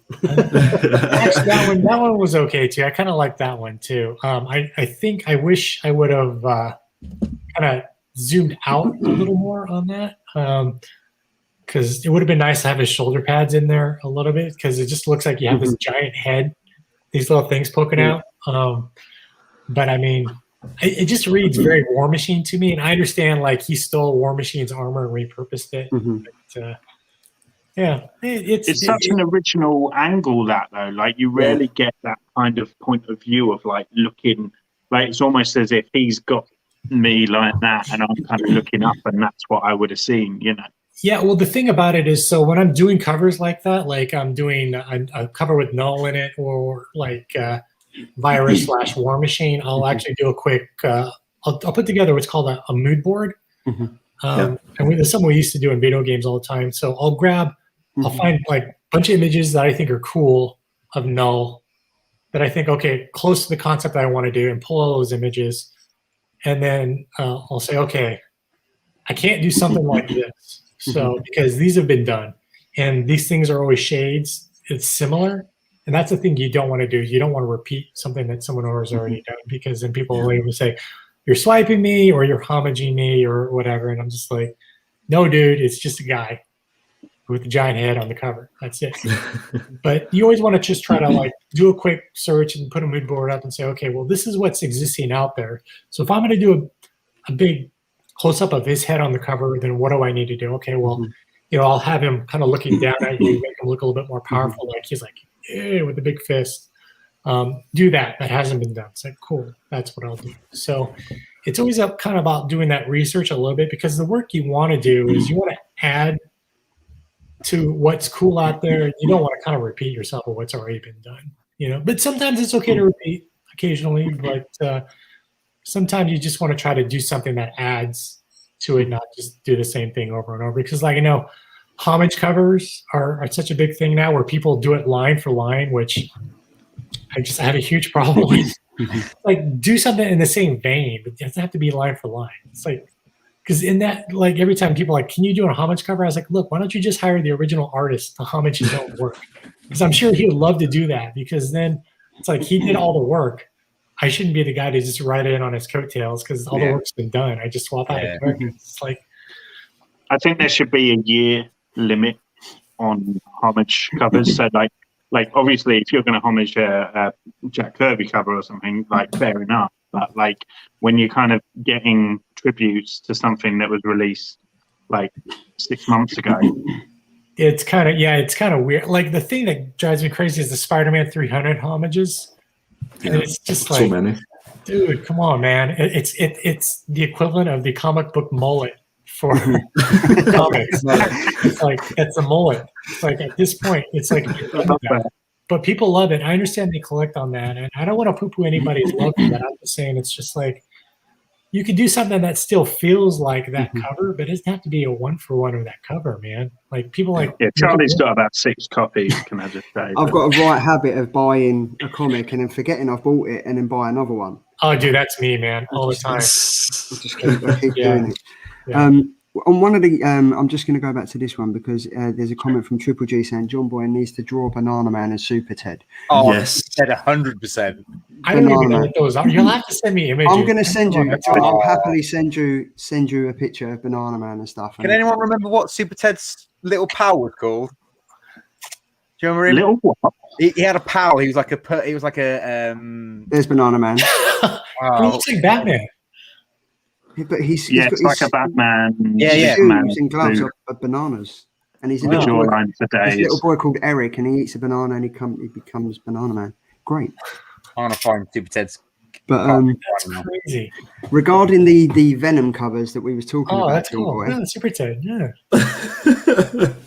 Actually, that one was okay too. I kind of like that one too. I wish I would have kind of zoomed out a little more on that. Because it would have been nice to have his shoulder pads in there a little bit, because it just looks like you have this giant head, these little things poking out. But I mean, it just reads very War Machine to me, and I understand like he stole War Machine's armor and repurposed it. But, it's such an original angle, that though. Like you rarely get that kind of point of view of like looking. Like it's almost as if he's got me like that, and I'm kind of looking up, and that's what I would have seen. Yeah, well, the thing about it is, so when I'm doing covers like that, like I'm doing a cover with Null in it, or like Virus / War Machine, I'll actually do a quick, I'll put together what's called a mood board. And there's something we used to do in video games all the time. So I'll find like a bunch of images that I think are cool of Null, that I think, okay, close to the concept that I want to do, and pull all those images. And then I'll say, okay, I can't do something like this. So, because these have been done, and these things are always shades, it's similar. And that's the thing you don't want to do. You don't want to repeat something that someone has already done, because then people will even say, you're swiping me or you're homaging me or whatever. And I'm just like, no, dude, it's just a guy with a giant head on the cover. That's it. But you always want to just try to like do a quick search and put a mood board up and say, okay, well, this is what's existing out there. So if I'm going to do a big close up of his head on the cover, then what do I need to do? Okay, well, I'll have him kind of looking down at you, make him look a little bit more powerful, like he's like, hey, with a big fist. Do that. That hasn't been done. It's like, cool, that's what I'll do. So it's always kind of about doing that research a little bit, because the work you want to do is you want to add to what's cool out there. You don't want to kind of repeat yourself of what's already been done, but sometimes it's okay to repeat occasionally, but sometimes you just want to try to do something that adds to it, not just do the same thing over and over. Because homage covers are such a big thing now, where people do it line for line, which I have a huge problem with. Like, do something in the same vein, but it doesn't have to be line for line. It's like, because in that, like, every time people are like, can you do a homage cover? I was like, look, why don't you just hire the original artist to homage his own work? Because I'm sure he would love to do that, because then it's like he did all the work. I shouldn't be the guy to just write in on his coattails, because all the work's been done. I just swap out the characters. It's like, I think there should be a year limit on homage covers. So like obviously, if you're going to homage a Jack Kirby cover or something, like, fair enough. But like, when you're kind of getting tributes to something that was released like 6 months ago, it's kind of weird. Like, the thing that drives me crazy is the Spider-Man 300 homages. And it's just like, so many. Dude, come on, man! It's the equivalent of the comic book mullet for comics. It's like, it's a mullet. It's like, at this point, it's like, but people love it. I understand they collect on that, and I don't want to poo-poo anybody's love for that. I'm just saying, it's just like, you could do something that still feels like that cover, but it doesn't have to be a one-for-one of that cover, man. Like, people like... Yeah, Charlie's got about 6 copies, can I just say. I've got a right habit of buying a comic and then forgetting I've bought it and then buy another one. Oh, dude, that's me, man, all the time. I keep doing it. Yeah. On one of the, I'm just going to go back to this one, because there's a comment from Triple G saying Jonboy needs to draw Banana Man as Super Ted. Oh, yes, Ted, 100%. I don't even know what those are. You'll have to send me images. I'm going to send you. I'll happily send you a picture of Banana Man and stuff. Can anyone remember what Super Ted's little pal was called? Do you remember him? Little what? He had a pal. He was like a. There's Banana Man. He looks like Batman. But he's it's like a Batman. Yeah. Using gloves of bananas, and he's a little boy called Eric, and he eats a banana, and he becomes Banana Man. Great. I'm gonna find Super Ted's. But that's crazy. Regarding the Venom covers that we was talking about, that's cool. Yeah, Super Ted. Yeah.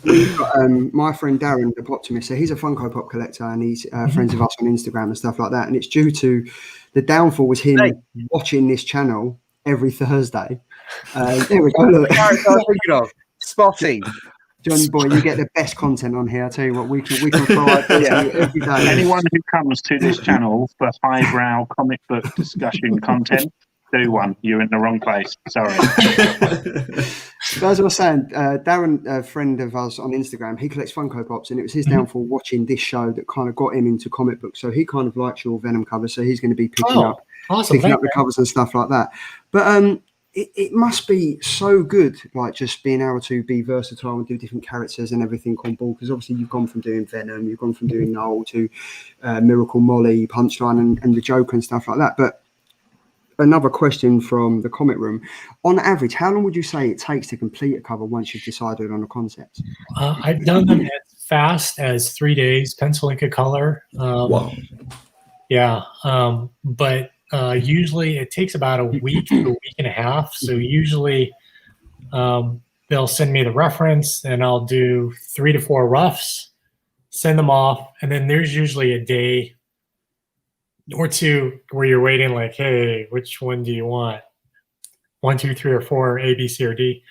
We've got, my friend Darren, the Poptimist, so he's a Funko Pop collector, and he's friends with us on Instagram and stuff like that. And it's due to the downfall was him watching this channel every Thursday. There we go. Look. Spotty. Jonboy, you get the best content on here. I tell you what, we can provide every day. Anyone who comes to this channel for highbrow comic book discussion content, do one. You're in the wrong place. Sorry. So as I was saying, Darren, a friend of us on Instagram, he collects Funko Pops, and it was his downfall watching this show that kind of got him into comic books. So he kind of likes your Venom covers, so he's going to be picking up the covers and stuff like that. But it must be so good, like, just being able to be versatile and do different characters and everything on board, because obviously you've gone from doing Venom, you've gone from doing Noel to Miracle Molly, Punchline, and the Joker and stuff like that. But another question from the comment room: on average, how long would you say it takes to complete a cover once you've decided on a concept? I've done them as fast as 3 days, pencil, ink, and color. Wow. Yeah, but usually it takes about a week to a week and a half. So usually they'll send me the reference, and I'll do 3 to 4 roughs, send them off, and then there's usually a day or two where you're waiting, like, hey, which one do you want? 1, 2, 3, or 4, A, B, C, or D.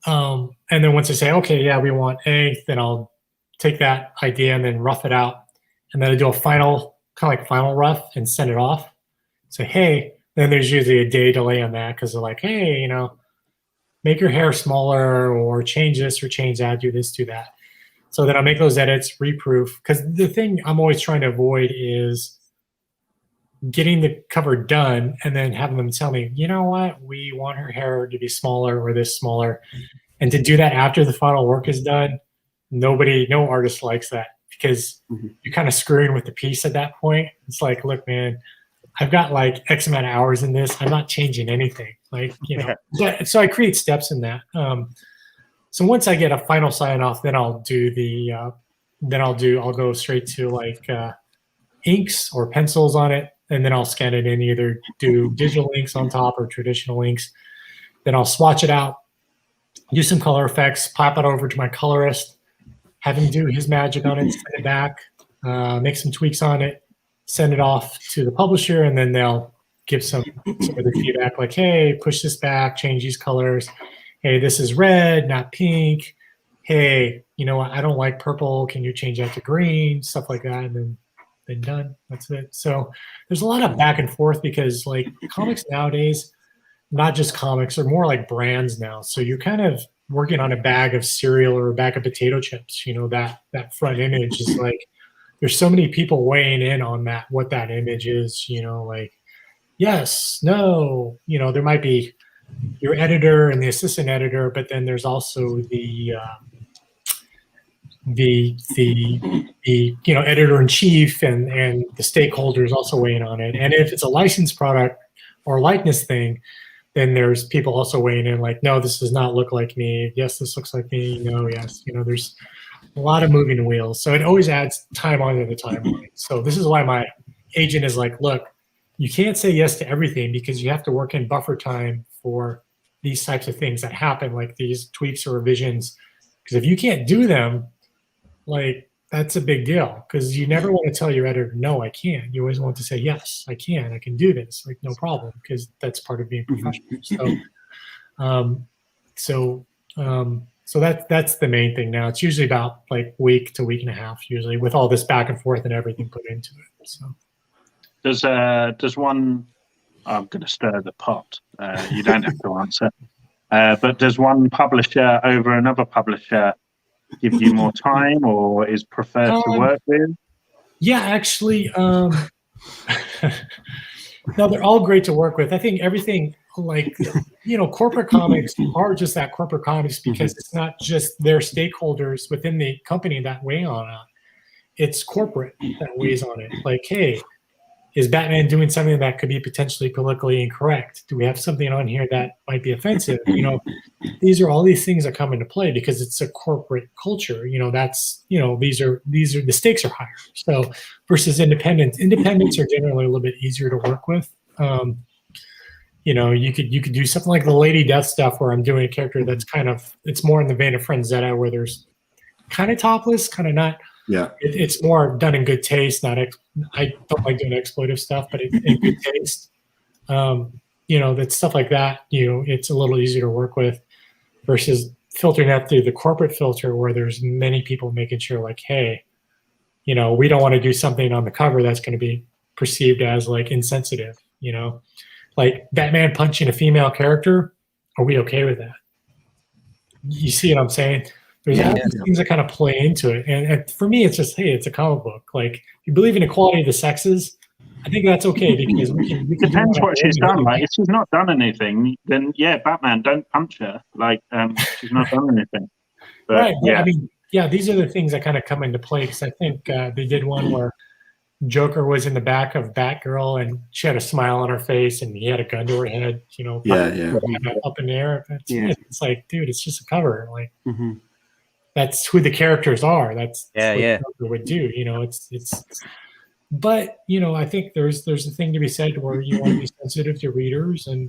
And then once I say, okay, yeah, we want A, then I'll take that idea and then rough it out, and then I do a final, kind of like final rough, and send it off. So, hey, then there's usually a day delay on that, because they're like, hey, make your hair smaller, or change this or change that, do this, do that. So then I'll make those edits, reproof, because the thing I'm always trying to avoid is getting the cover done and then having them tell me, you know what, we want her hair to be smaller or this smaller. And to do that after the final work is done, no artist likes that, because you're kind of screwing with the piece at that point. It's like, look, man, I've got like X amount of hours in this. I'm not changing anything. Like, you know, so I create steps in that. So once I get a final sign off, then I'll go straight to like inks or pencils on it. And then I'll scan it in, either do digital inks on top or traditional inks. Then I'll swatch it out, do some color effects, pop it over to my colorist, have him do his magic on it, send it back, make some tweaks on it, send it off to the publisher, and then they'll give some of the feedback like, hey, push this back, change these colors. Hey, this is red, not pink. Hey, you know what? I don't like purple. Can you change that to green? Stuff like that. And then done. That's it. So there's a lot of back and forth, because like comics nowadays, not just comics, are more like brands now. So you're kind of working on a bag of cereal or a bag of potato chips. You know, that front image is like, there's so many people weighing in on that, what that image is, you know, like, yes, no, you know, there might be your editor and the assistant editor, but then there's also the you know, editor-in-chief and the stakeholders also weighing on it. And if it's a licensed product or likeness thing, then there's people also weighing in like, no, this does not look like me. Yes, this looks like me. No, yes. You know, there's a lot of moving wheels. So it always adds time onto the timeline. So this is why my agent is like, look, you can't say yes to everything, because you have to work in buffer time for these types of things that happen, like these tweaks or revisions. Because if you can't do them, like, that's a big deal, because you never want to tell your editor, no, I can't. You always want to say, yes, I can do this, like, no problem, because that's part of being professional. So that's the main thing now. It's usually about like week to week and a half, usually, with all this back and forth and everything put into it. So does one, I'm going to stir the pot. You don't have to answer. But does one publisher over another publisher give you more time, or is preferred to work with? Yeah, actually, no, they're all great to work with. I think everything, like, you know, corporate comics are just that, corporate comics, because it's not just their stakeholders within the company that weigh on it. It's corporate that weighs on it. Like, hey, is Batman doing something that could be potentially politically incorrect? Do we have something on here that might be offensive? You know, these are all these things that come into play, because it's a corporate culture. You know, that's, you know, these are the stakes are higher. So versus independents are generally a little bit easier to work with. You know, you could do something like the Lady Death stuff, where I'm doing a character that's kind of, it's more in the vein of Friend Zeta, where there's kind of topless, kind of not. Yeah, it's more done in good taste. I don't like doing exploitive stuff, but in good taste. You know, that stuff like that, you know, it's a little easier to work with, versus filtering that through the corporate filter, where there's many people making sure like, hey, you know, we don't want to do something on the cover that's going to be perceived as like insensitive, you know, like Batman punching a female character. Are we okay with that? You see what I'm saying? There's all these things that kind of play into it. And for me, it's just, hey, it's a comic book. Like, if you believe in equality of the sexes, I think that's okay, because we can depends what she's done. Like, if she's not done anything, then yeah, Batman, don't punch her. Like, she's not done anything. But, right. Yeah. I mean, yeah, these are the things that kind of come into play, because I think they did one where Joker was in the back of Batgirl and she had a smile on her face and he had a gun to her head, you know, up in the air. It's like, dude, it's just a cover. Like, that's who the characters are. That's what the Joker would do. You know, it's. But you know, I think there's a thing to be said where you want to be sensitive to readers, and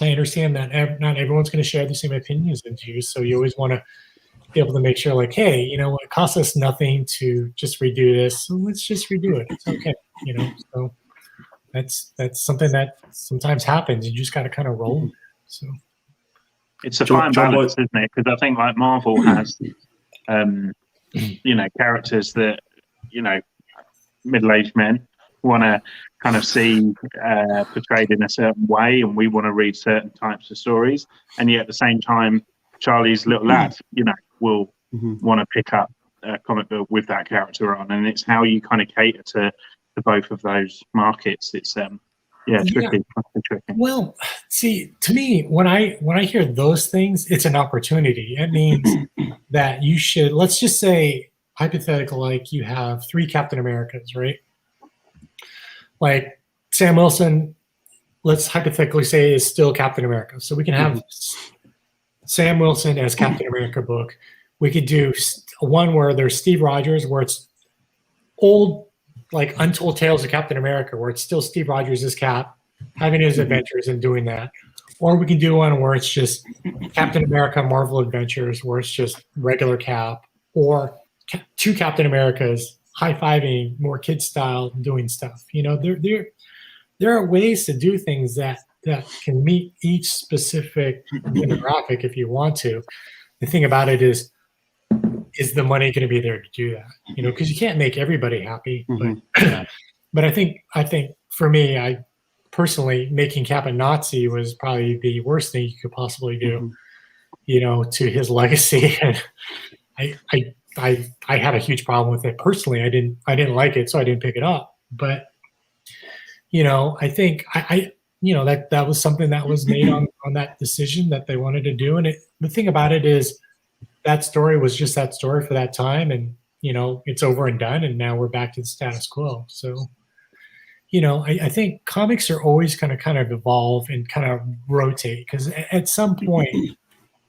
I understand that not everyone's going to share the same opinions as you. So you always want to be able to make sure, like, hey, you know, it costs us nothing to just redo this, so let's just redo it. It's okay, you know. So that's something that sometimes happens. You just got to kind of roll with it. So it's a fine balance, isn't it? Because I think like Marvel has, you know, characters that, you know, middle-aged men want to kind of see portrayed in a certain way, and we want to read certain types of stories, and yet at the same time, Charlie's little lad, you know, will want to pick up a comic book with that character on, and it's how you kind of cater to both of those markets. It's tricky. Well, see, to me, when I hear those things, it's an opportunity. It means that you should, let's just say, hypothetical, like you have 3 Captain Americas, right? Like Sam Wilson, let's hypothetically say, is still Captain America. So we can have Sam Wilson as Captain America book. We could do one where there's Steve Rogers, where it's old, like Untold Tales of Captain America, where it's still Steve Rogers as Cap, having his adventures and doing that. Or we can do one where it's just Captain America Marvel Adventures, where it's just regular Cap, or 2 Captain Americas high-fiving, more kid style, doing stuff. You know, there are ways to do things that can meet each specific demographic if you want to. The thing about it is the money going to be there to do that? You know, because you can't make everybody happy. But I think for me, I personally, making Cap a Nazi was probably the worst thing you could possibly do. You know, to his legacy, and I had a huge problem with it personally. I didn't like it, so I didn't pick it up. But you know, I think you know, that was something that was made on that decision that they wanted to do. And the thing about it is that story was just that story for that time, and you know, it's over and done, and now we're back to the status quo. So, you know, I think comics are always going to kind of evolve and kind of rotate, because at some point,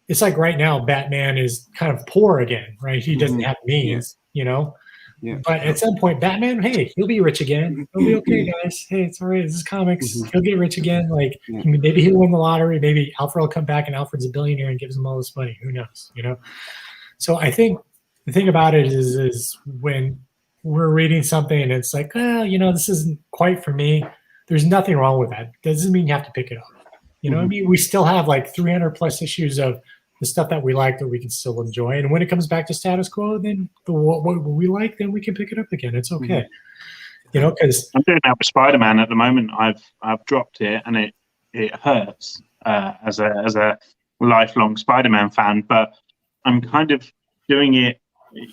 it's like right now, Batman is kind of poor again, right? He doesn't have means, you know. Yeah. But at some point, Batman, hey, he'll be rich again. He'll be okay, guys. Hey, it's all right. This is comics. He'll get rich again. Like maybe he'll win the lottery. Maybe Alfred will come back and Alfred's a billionaire and gives him all this money. Who knows? You know. So I think the thing about it is when we're reading something and it's like, oh, you know, this isn't quite for me. There's nothing wrong with that. Doesn't mean you have to pick it up. You know what I mean? We still have like 300 plus issues of the stuff that we like that we can still enjoy. And when it comes back to status quo, then what we like, then we can pick it up again. It's okay. You know, because I'm doing that with Spider-Man at the moment. I've dropped it, and it hurts as a lifelong Spider-Man fan. But I'm kind of doing it,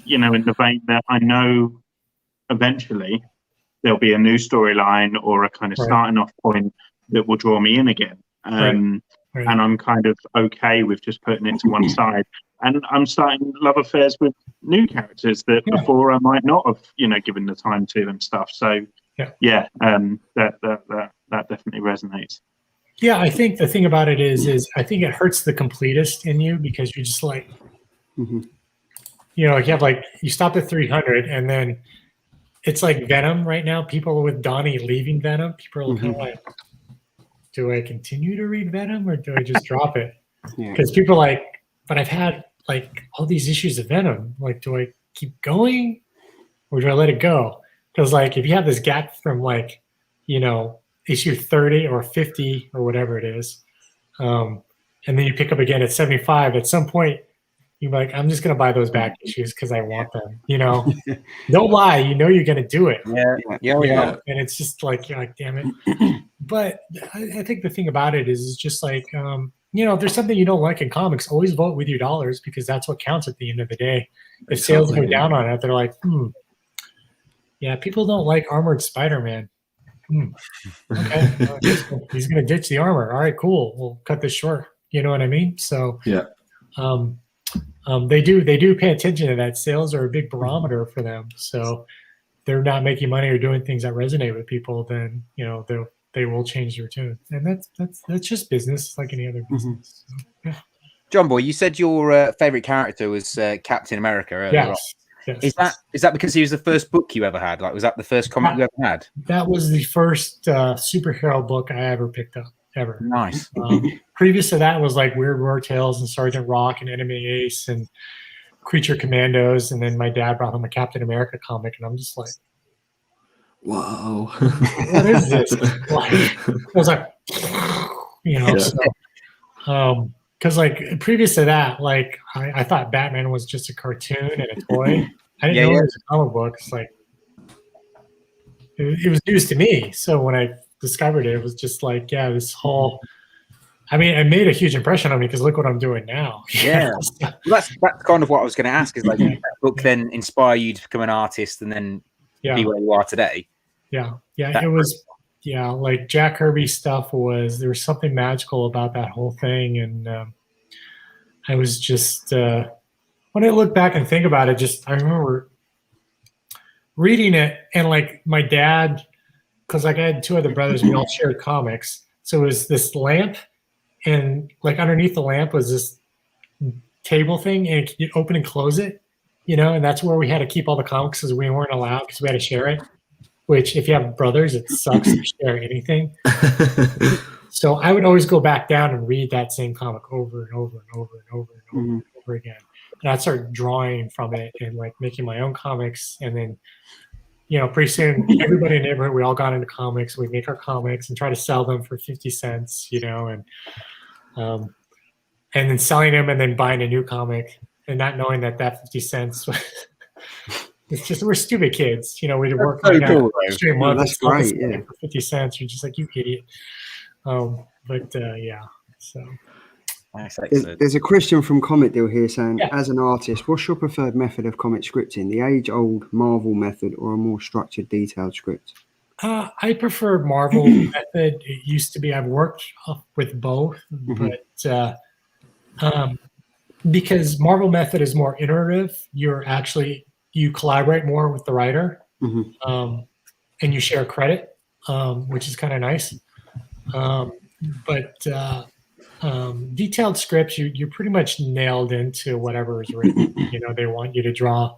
you know, in the vein that I know eventually there'll be a new storyline or a kind of starting off point that will draw me in again. Right. And I'm kind of okay with just putting it to one side. And I'm starting love affairs with new characters that before I might not have, you know, given the time to and stuff. So that definitely resonates. Yeah, I think the thing about it is I think it hurts the completist in you, because you're just like, you know, you have like, you stop at 300 and then it's like Venom right now. People with Donnie leaving Venom, people are kind of like, do I continue to read Venom or do I just drop it? Because people are like, but I've had like all these issues of Venom. Like, do I keep going or do I let it go? Because like, if you have this gap from like, you know, issue 30 or 50 or whatever it is, and then you pick up again at 75, at some point, you're like, I'm just going to buy those back issues because I want them, you know. Don't lie, you know you're going to do it. Yeah. And it's just like, you're like, damn it. But I think the thing about it is just like, you know, if there's something you don't like in comics, always vote with your dollars, because that's what counts at the end of the day. If sales go down on it, they're like, yeah, people don't like armored Spider-Man. Okay, he's going to ditch the armor. All right, cool. We'll cut this short. You know what I mean? So they do pay attention to that. Sales are a big barometer for them. So they're not making money or doing things that resonate with people, then you know they will change their tune, and that's just business, like any other business. So, yeah. Jonboy, you said your favorite character was Captain America earlier on. Yes. Is that because he was the first book you ever had? Like, was that the first comic you ever had? That was the first superhero book I ever picked up, ever. Nice. Previous to that was like Weird War Tales and Sergeant Rock and Enemy Ace and Creature Commandos, and then my dad brought home a Captain America comic, and I'm just like, wow, what is this? Like, I was like, you know, so, because like previous to that, like I thought Batman was just a cartoon and a toy. I didn't know it was a comic book. It's like it was news to me. So when I discovered it, it was just like, this whole. I mean, it made a huge impression on me because look what I'm doing now. Yeah, well, that's kind of what I was going to ask. Is like, did that book then inspire you to become an artist and then be where you are today? Yeah. It was. Yeah, like Jack Kirby stuff there was something magical about that whole thing, and I was just when I look back and think about it, I remember reading it, and like my dad, because like I had two other brothers, we all shared comics, so it was this lamp, and like underneath the lamp was this table thing, and you open and close it, and that's where we had to keep all the comics because we weren't allowed because we had to share it. Which, if you have brothers, it sucks to share anything. So I would always go back down and read that same comic over and over and over and over and over and over again. And I'd start drawing from it and like making my own comics. And then, pretty soon everybody in the neighborhood, we all got into comics. We'd make our comics and try to sell them for 50 cents, and then selling them and then buying a new comic and not knowing that 50 cents it's just, we're stupid kids, we'd work so cool, that's great, for 50 cents. You're just like, you idiot. So there's a question from Comic Deal here saying, as an artist, what's your preferred method of comic scripting? The age-old Marvel method or a more structured, detailed script? I prefer Marvel method. It used to be, I've worked with both, but because Marvel method is more iterative, you collaborate more with the writer, and you share credit, which is kind of nice. But detailed scripts, you're pretty much nailed into whatever is written. They want you to draw,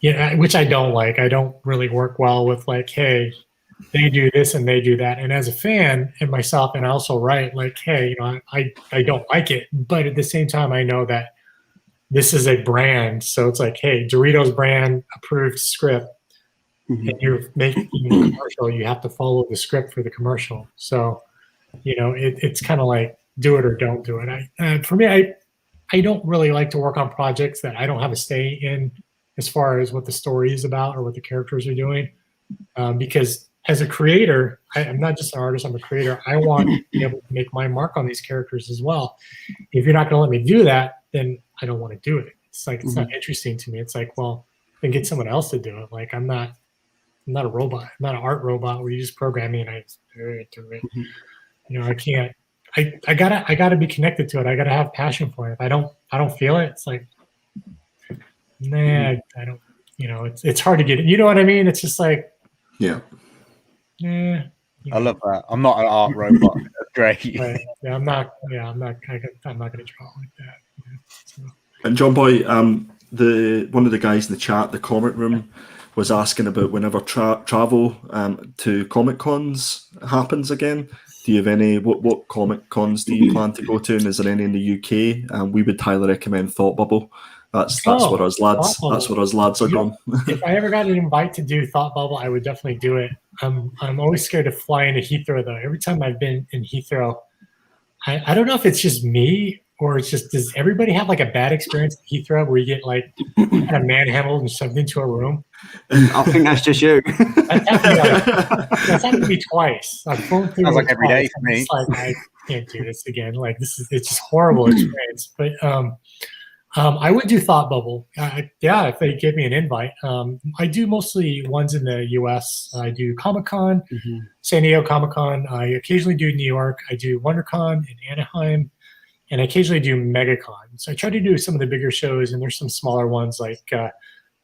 which I don't like. I don't really work well with like, hey, they do this and they do that. And as a fan and myself, and I also write like, hey, I don't like it, but at the same time, I know that this is a brand, so it's like, hey, Doritos brand approved script, and you're making a commercial. You have to follow the script for the commercial. So, it's kind of like do it or don't do it. For me, I don't really like to work on projects that I don't have a say in, as far as what the story is about or what the characters are doing, because as a creator, I'm not just an artist. I'm a creator. I want to be able to make my mark on these characters as well. If you're not going to let me do that, then I don't want to do it. It's like, it's not interesting to me. It's like, well, then get someone else to do it. Like, I'm not a robot. I'm not an art robot where you just program me and I do it. I can't. I gotta be connected to it. I gotta have passion for it. If I don't feel it, it's like, I don't. It's hard to get it. You know what I mean? It's just like, I love that. I'm not an art robot. That's great. Right. Yeah, I'm not gonna draw like that. So. And Jonboy, one of the guys in the chat, the Comic Room, was asking about whenever travel to Comic Cons happens again. Do you have any? What Comic Cons do you plan to go to? And is there any in the UK? We would highly recommend Thought Bubble. That's what us lads. That's what us lads are going. If I ever got an invite to do Thought Bubble, I would definitely do it. I'm always scared to fly into Heathrow though. Every time I've been in Heathrow, I don't know if it's just me or it's just, does everybody have like a bad experience at Heathrow where you get like kind of manhandled and shoved into a room? I think that's just you. That's happened to me twice. I've flown through. Sounds like every day for me. Like, I can't do this again. Like it's just horrible experience. But I would do Thought Bubble. If they give me an invite. I do mostly ones in the U.S. I do Comic-Con, San Diego Comic-Con. I occasionally do New York. I do WonderCon in Anaheim, and I occasionally do MegaCon. So I try to do some of the bigger shows, and there's some smaller ones like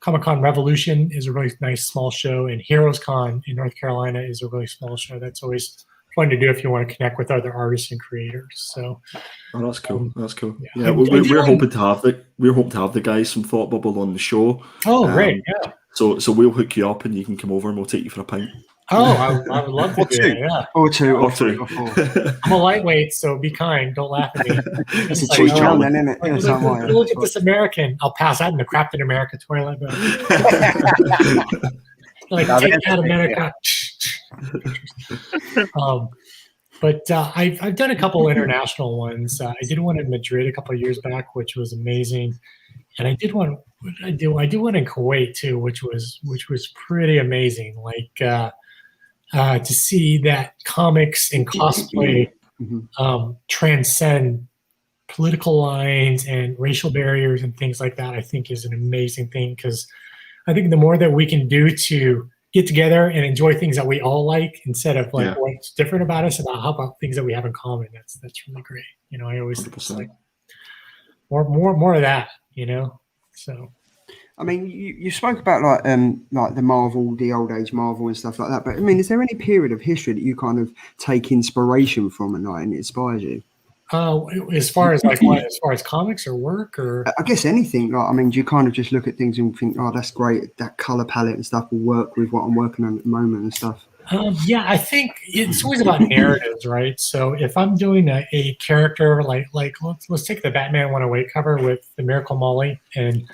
Comic-Con Revolution is a really nice small show, and Heroes Con in North Carolina is a really small show. That's always fun to do if you want to connect with other artists and creators. So, that's cool. That's cool. Yeah, we're hoping to have the guys from Thought Bubble on the show. Oh, great! Yeah. So we'll hook you up and you can come over and we'll take you for a pint. Oh, I would love to do that. Yeah. Or two. I'm a lightweight, so be kind. Don't laugh at me. It's a cheap challenge, isn't it? Like, look at this American. I'll pass out in the Captain America toilet. Like, take out America. But I've done a couple international ones. I did one in Madrid a couple of years back, which was amazing, and I did one. What did I do? I did one in Kuwait too, which was pretty amazing. Like to see that comics and cosplay transcend political lines and racial barriers and things like that, I think is an amazing thing, because I think the more that we can do to get together and enjoy things that we all like instead of like what's different about us, about how about things that we have in common. That's really great. You know, I always think it's like more of that, you know. So I mean, you spoke about like the Marvel, the old age Marvel and stuff like that. But I mean, is there any period of history that you kind of take inspiration from and like, and it inspires you? As far as like what? As far as comics or work or I guess anything. Like, I mean, do you kind of just look at things and think, oh, that's great. That color palette and stuff will work with what I'm working on at the moment and stuff. Yeah, I think it's always about narratives, right? So if I'm doing a character like let's take the Batman 108 cover with the Miracle Molly, and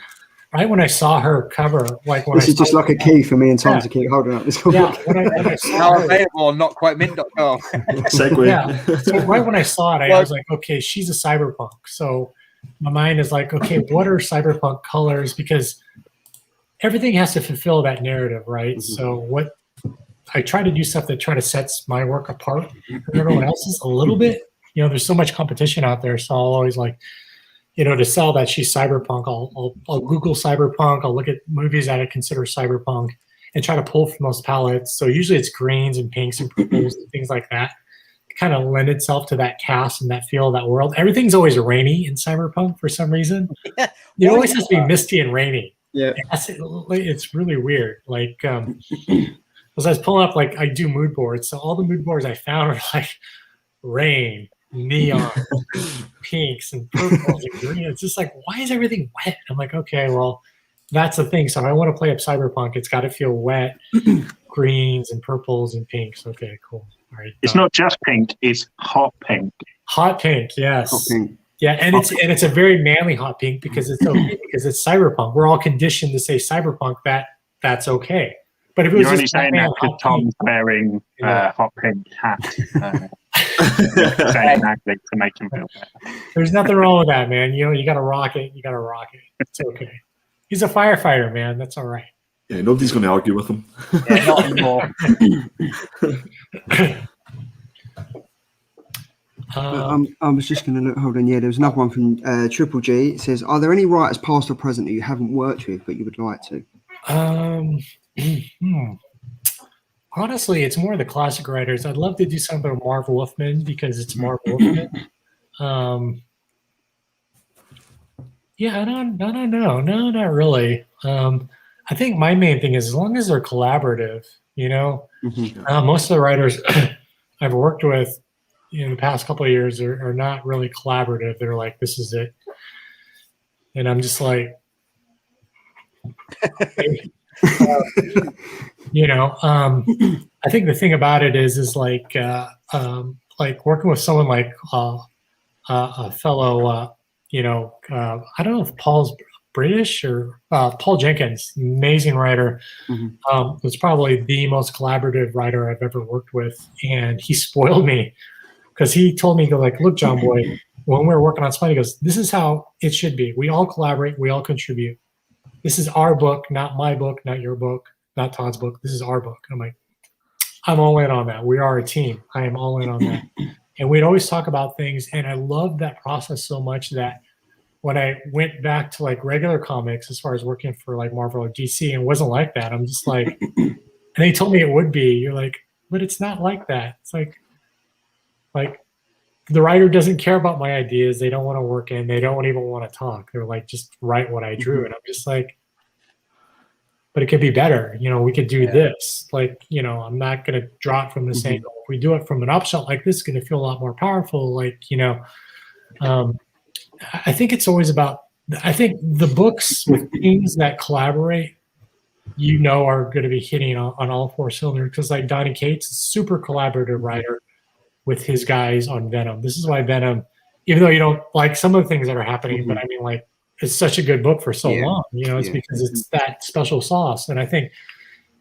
right when I saw her cover, like when this is just like a key for me and Tom to keep holding up this comic. Yeah, when I saw her, available on notquitemind.com. Segue. Yeah, so right when I saw it, I was like, okay, she's a cyberpunk. So my mind is like, okay, what are cyberpunk colors? Because everything has to fulfill that narrative, right? Mm-hmm. So what I try to do stuff that try to sets my work apart from everyone else's a little bit. You know, there's so much competition out there, so I'll always like, you know, to sell that she's cyberpunk, I'll Google cyberpunk. I'll look at movies that I consider cyberpunk and try to pull from those palettes. So usually it's greens and pinks and purples and things like that. It kind of lend itself to that cast and that feel of that world. Everything's always rainy in cyberpunk for some reason. Yeah. It always has to be misty and rainy. Yeah, it's really weird. Like, as I was pulling up, like I do mood boards. So all the mood boards I found are like rain, neon, pinks and purples and green. It's just like, why is everything wet? I'm like, okay, well, that's the thing. So if I want to play up cyberpunk, it's got to feel wet, greens and purples and pinks. Okay, cool. All right. It's not just pink; it's hot pink. Hot pink, yes. Hot pink. Yeah, and it's a very manly hot pink because it's okay because it's cyberpunk. We're all conditioned to say cyberpunk that's okay. But if it was You're only saying that because Tom's wearing hot pink hat. Saying that to make him feel better. There's nothing wrong with that, man. You know, you got to rock it. You got to rock it. It's okay. He's a firefighter, man. That's all right. Yeah, nobody's going to argue with him. Yeah, not anymore. I was just going to look. Hold on. Yeah, there was another one from Triple G. It says, "Are there any writers, past or present, that you haven't worked with but you would like to?" Honestly, it's more the classic writers. I'd love to do something with Marv Wolfman because it's Marv Wolfman. Yeah, I don't know. No, not really. I think my main thing is as long as they're collaborative, you know. Mm-hmm. Most of the writers I've worked with in the past couple of years are not really collaborative. They're like, this is it. And I'm just like, you know, I think the thing about it is like working with someone like a fellow, you know, I don't know if Paul's British or Paul Jenkins, amazing writer. Mm-hmm. Was probably the most collaborative writer I've ever worked with, and he spoiled me because he told me, like, look, Jonboy, when we were working on Spidey, he goes, this is how it should be. We all collaborate, we all contribute. This is our book, not my book, not your book, not Todd's book. This is our book. I'm like, I'm all in on that. We are a team. I am all in on that. And we'd always talk about things, and I loved that process so much that when I went back to like regular comics, as far as working for like Marvel or DC, and it wasn't like that. I'm just like, and they told me it would be. You're like, but it's not like that. It's like the writer doesn't care about my ideas. They don't want to work in. They don't even want to talk. They're like, just write what I drew. And I'm just like, but it could be better. You know, we could do this. Like, you know, I'm not going to draw it from this angle. If we do it from an upshot like this, it's going to feel a lot more powerful. Like, you know, I think it's always about, I think the books with teams that collaborate, you know, are going to be hitting on all four cylinders. Because like Donny Cates, super collaborative writer with his guys on Venom. This is why Venom, even though you don't like some of the things that are happening, but I mean, like, it's such a good book for so long. You know, it's because it's that special sauce. And I think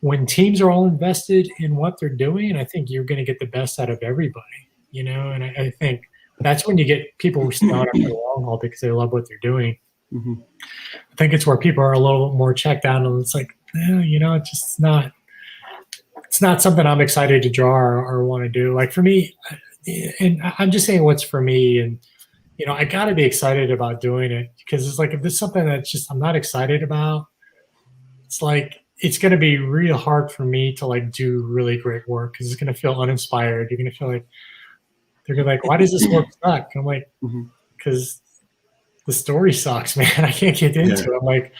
when teams are all invested in what they're doing, I think you're going to get the best out of everybody, you know, and I think that's when you get people who stay on it for the long haul because they love what they're doing. Mm-hmm. I think it's where people are a little bit more checked out, and it's like, you know, it's just not something I'm excited to draw or want to do. Like for me, and I'm just saying what's for me, and you know, I got to be excited about doing it because it's like if there's something that's just I'm not excited about, it's like it's going to be real hard for me to like do really great work because it's going to feel uninspired. You're going to feel like they're going to be like, why does this work suck? I'm like, because the story sucks, man. I can't get into it. I'm like,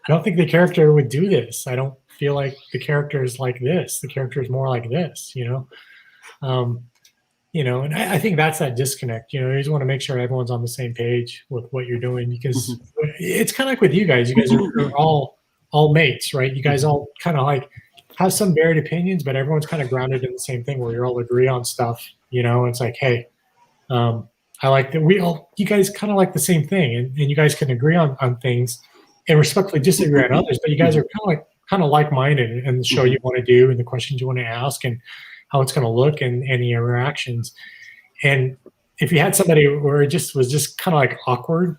I don't think the character would do this. I don't feel like the character is like this. The character is more like this, you know? And I think that's that disconnect. You just want to make sure everyone's on the same page with what you're doing because it's kind of like with you guys. You guys are all mates, right? You guys all kind of like have some varied opinions, but everyone's kind of grounded in the same thing where you all agree on stuff. It's like, hey, I like that you guys kind of like the same thing, and you guys can agree on things and respectfully disagree on others, but you guys are kind of like-minded in the show you want to do and the questions you want to ask and how it's going to look and the interactions. And if you had somebody where it was just kind of like awkward,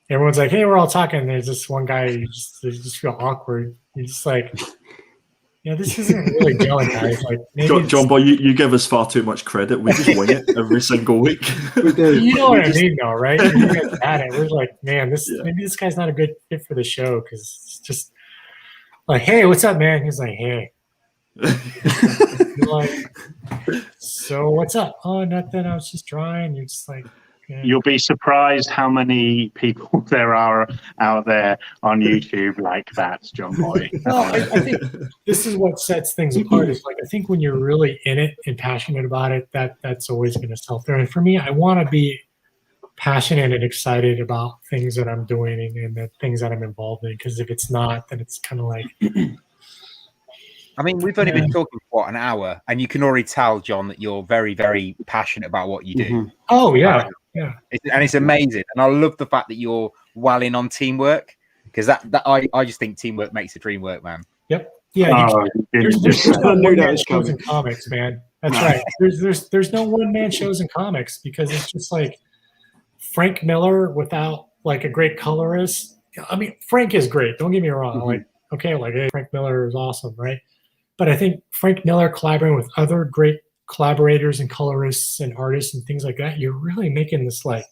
everyone's like, hey, we're all talking. There's this one guy who just feel awkward. You're just like, this isn't really gelling, guys. Like, Jonboy, you give us far too much credit. We just wing it every single week. You know what I mean, though, right? You guys at it. We're like, man, maybe this guy's not a good fit for the show because it's just like, hey, what's up, man? He's like, hey. You're like, so what's up? Oh, nothing. I was just drawing. You're just like, You'll be surprised how many people there are out there on YouTube like that, Jonboy. Well, I think this is what sets things apart. Is like I think when you're really in it and passionate about it, that's always going to sell through. And for me, I want to be passionate and excited about things that I'm doing and the things that I'm involved in. Because if it's not, then it's kind of like. I mean, we've only been talking for an hour, and you can already tell, John, that you're very, very passionate about what you do. Oh yeah. Yeah, and it's amazing, and I love the fact that you're well in on teamwork because that I just think teamwork makes the dream work, man. Yep. Yeah. There's no one-man shows in comics, man. That's right. There's no one-man shows in comics because it's just like Frank Miller without like a great colorist. I mean, Frank is great. Don't get me wrong. Like, okay, like hey, Frank Miller is awesome, right? But I think Frank Miller collaborating with other great collaborators and colorists and artists and things like that, you're really making this like,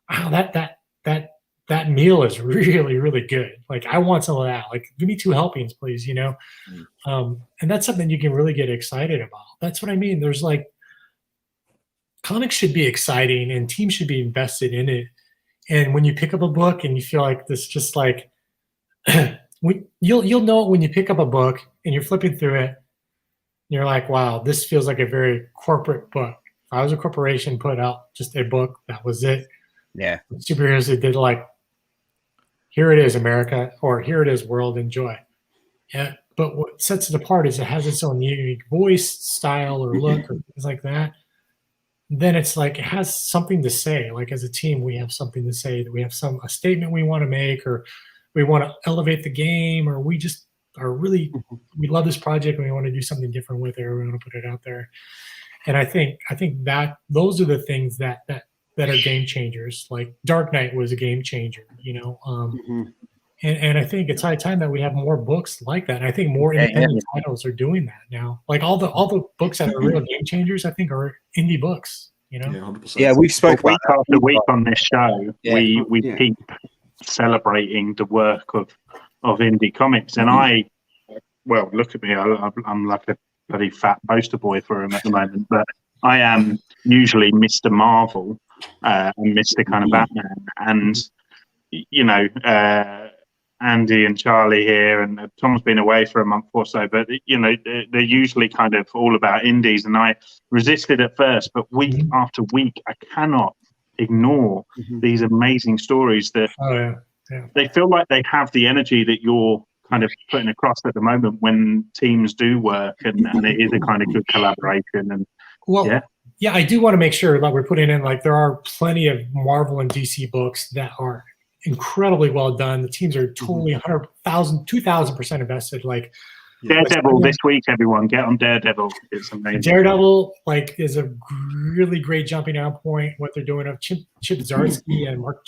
wow, that meal is really, really good. Like I want some of that. Like give me 2 helpings, please, and that's something you can really get excited about. That's what I mean. There's like comics should be exciting and teams should be invested in it. And when you pick up a book and you feel like this just like you'll know it when you pick up a book and you're flipping through it. You're like, wow, this feels like a very corporate book. If I was a corporation, put out just a book, that was it. Yeah. Superheroes, they did like, here it is, America, or here it is, world, enjoy. Yeah. But what sets it apart is it has its own unique voice, style, or look, or things like that. Then it's like it has something to say. Like as a team, we have something to say. That we have a statement we want to make, or we want to elevate the game, or we just are really we love this project and we want to do something different with it, or we want to put it out there. And I think that those are the things that are game changers. Like Dark Knight was a game changer, and I think it's high time that we have more books like that. And I think more independent titles are doing that now. Like all the books that are real game changers, I think are indie books. Yeah, we've spoken week after week on this show. We keep celebrating the work of indie comics, and look at me, I'm like a bloody fat poster boy for him at the moment, but I am usually Mr. Marvel and Mr. kind of Batman, and Andy and Charlie here, and Tom's been away for a month or so, but they're usually kind of all about indies, and I resisted at first, but week after week I cannot ignore these amazing stories that they feel like they have the energy that you're kind of putting across at the moment when teams do work, and it is a kind of good collaboration. And I do want to make sure that we're putting in, like, there are plenty of Marvel and DC books that are incredibly well done. The teams are totally 100,000, 2,000% invested. Like Daredevil this week, everyone get on Daredevil. It's amazing. Daredevil is a really great jumping out point. What they're doing of Chip Zdarsky and Marco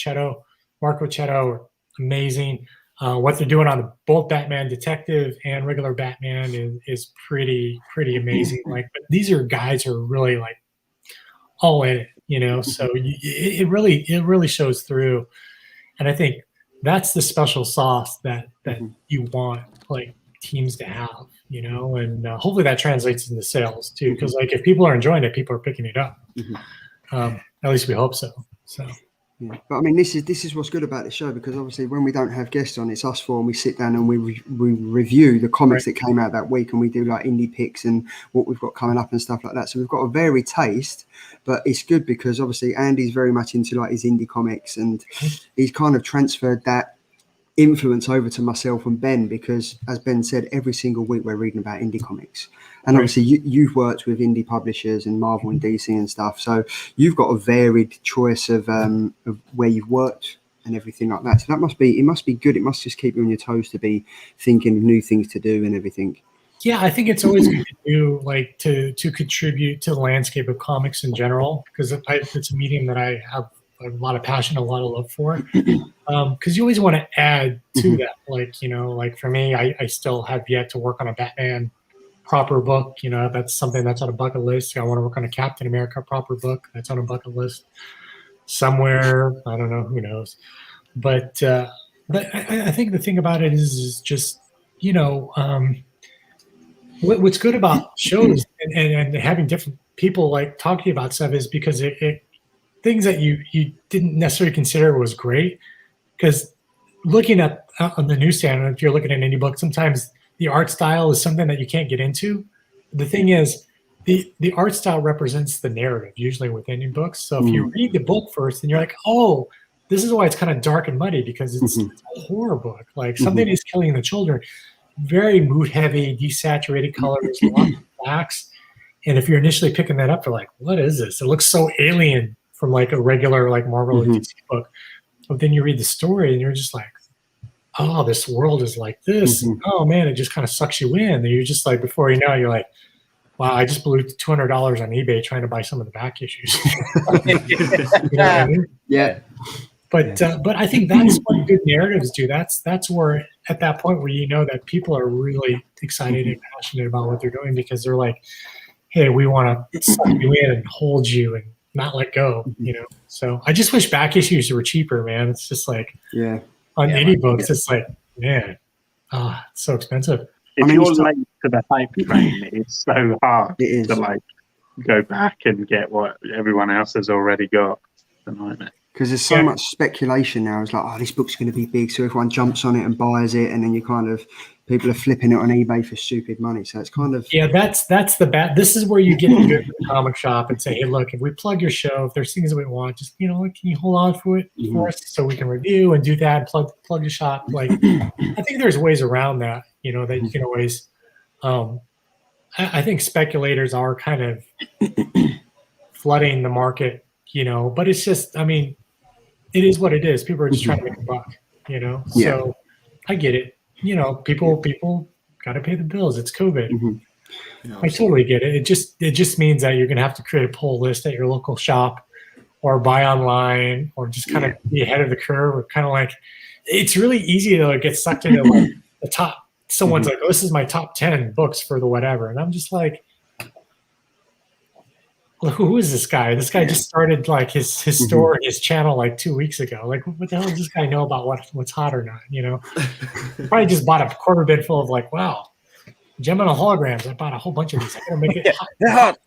Cheto are amazing. What they're doing on both Batman Detective and regular Batman is pretty amazing. Like, but these are guys who are really like all in it, So it really shows through, and I think that's the special sauce that you want. Like, teams to have, you know, and hopefully that translates into sales too. Because like if people are enjoying it, people are picking it up. At least we hope so. So. Yeah. But I mean, this is what's good about the show, because obviously when we don't have guests on, it's us four, and we sit down and we review the comics that came out that week, and we do like indie picks and what we've got coming up and stuff like that. So we've got a varied taste, but it's good because obviously Andy's very much into like his indie comics, and he's kind of transferred that influence over to myself and Ben, because as Ben said, every single week we're reading about indie comics, and obviously you've worked with indie publishers and Marvel and DC and stuff, so you've got a varied choice of where you've worked and everything like that. So it must be good. It must just keep you on your toes to be thinking of new things to do and everything. Yeah, I think it's always good to do, like to contribute to the landscape of comics in general, because it's a medium that I have a lot of passion, a lot of love for, because you always want to add to that. Like, you know, like for me, I still have yet to work on a Batman proper book. You know, that's something that's on a bucket list. I want to work on a Captain America proper book. That's on a bucket list somewhere. I don't know, who knows. But I think the thing about it is just, you know, what's good about shows and having different people like talking about stuff is because it things that you didn't necessarily consider was great, because looking at on the newsstand, if you're looking at an indie book, sometimes the art style is something that you can't get into. The thing is, the art style represents the narrative usually with indie books. So if you read the book first, then you're like, oh, this is why it's kind of dark and muddy, because it's a horror book. Like something is killing the children. Very mood heavy, desaturated colors, lots of blacks. And if you're initially picking that up, you're like, what is this? It looks so alien from like a regular like Marvel or DC book. But then you read the story and you're just like, oh, this world is like this. And, oh man, it just kind of sucks you in. And you're just like, before you know it, you're like, wow, I just blew $200 on eBay trying to buy some of the back issues. You know what I mean? Yeah. But I think that's what good narratives do. That's where, at that point where you know that people are really excited and passionate about what they're doing, because they're like, hey, we want to suck you in and hold you and not let go, you know? So I just wish back issues were cheaper, man. It's just like, on indie books, it's like, man, it's so expensive. If you're late to the hype train, it's so hard to like go back and get what everyone else has already got. It's a nightmare. Because there's so much speculation now. It's like, oh, this book's going to be big, so everyone jumps on it and buys it, and then you kind of, people are flipping it on eBay for stupid money. So it's kind of that's the bad. This is where you get into the comic shop and say, hey, look, if we plug your show, if there's things that we want, just, you know, can you hold on for it for us so we can review and do that, and plug your shop. Like, I think there's ways around that, you know, that you can always. I think speculators are kind of flooding the market, you know, but it's just, I mean, it is what it is. People are just trying to make a buck, you know. So I get it. You know, people got to pay the bills. It's COVID. I totally get it. It just means that you're going to have to create a pull list at your local shop, or buy online, or just kind of be ahead of the curve, or kind of like, it's really easy to get sucked into like the top. Someone's like, oh, this is my top 10 books for the whatever, and I'm just like, who is this guy? This guy just started like his store, his channel like 2 weeks ago. Like, what the hell does this guy know about what's hot or not? You know, probably just bought a quarter bin full of like, wow, Gemini holograms. I bought a whole bunch of these. I'm gonna make it hot.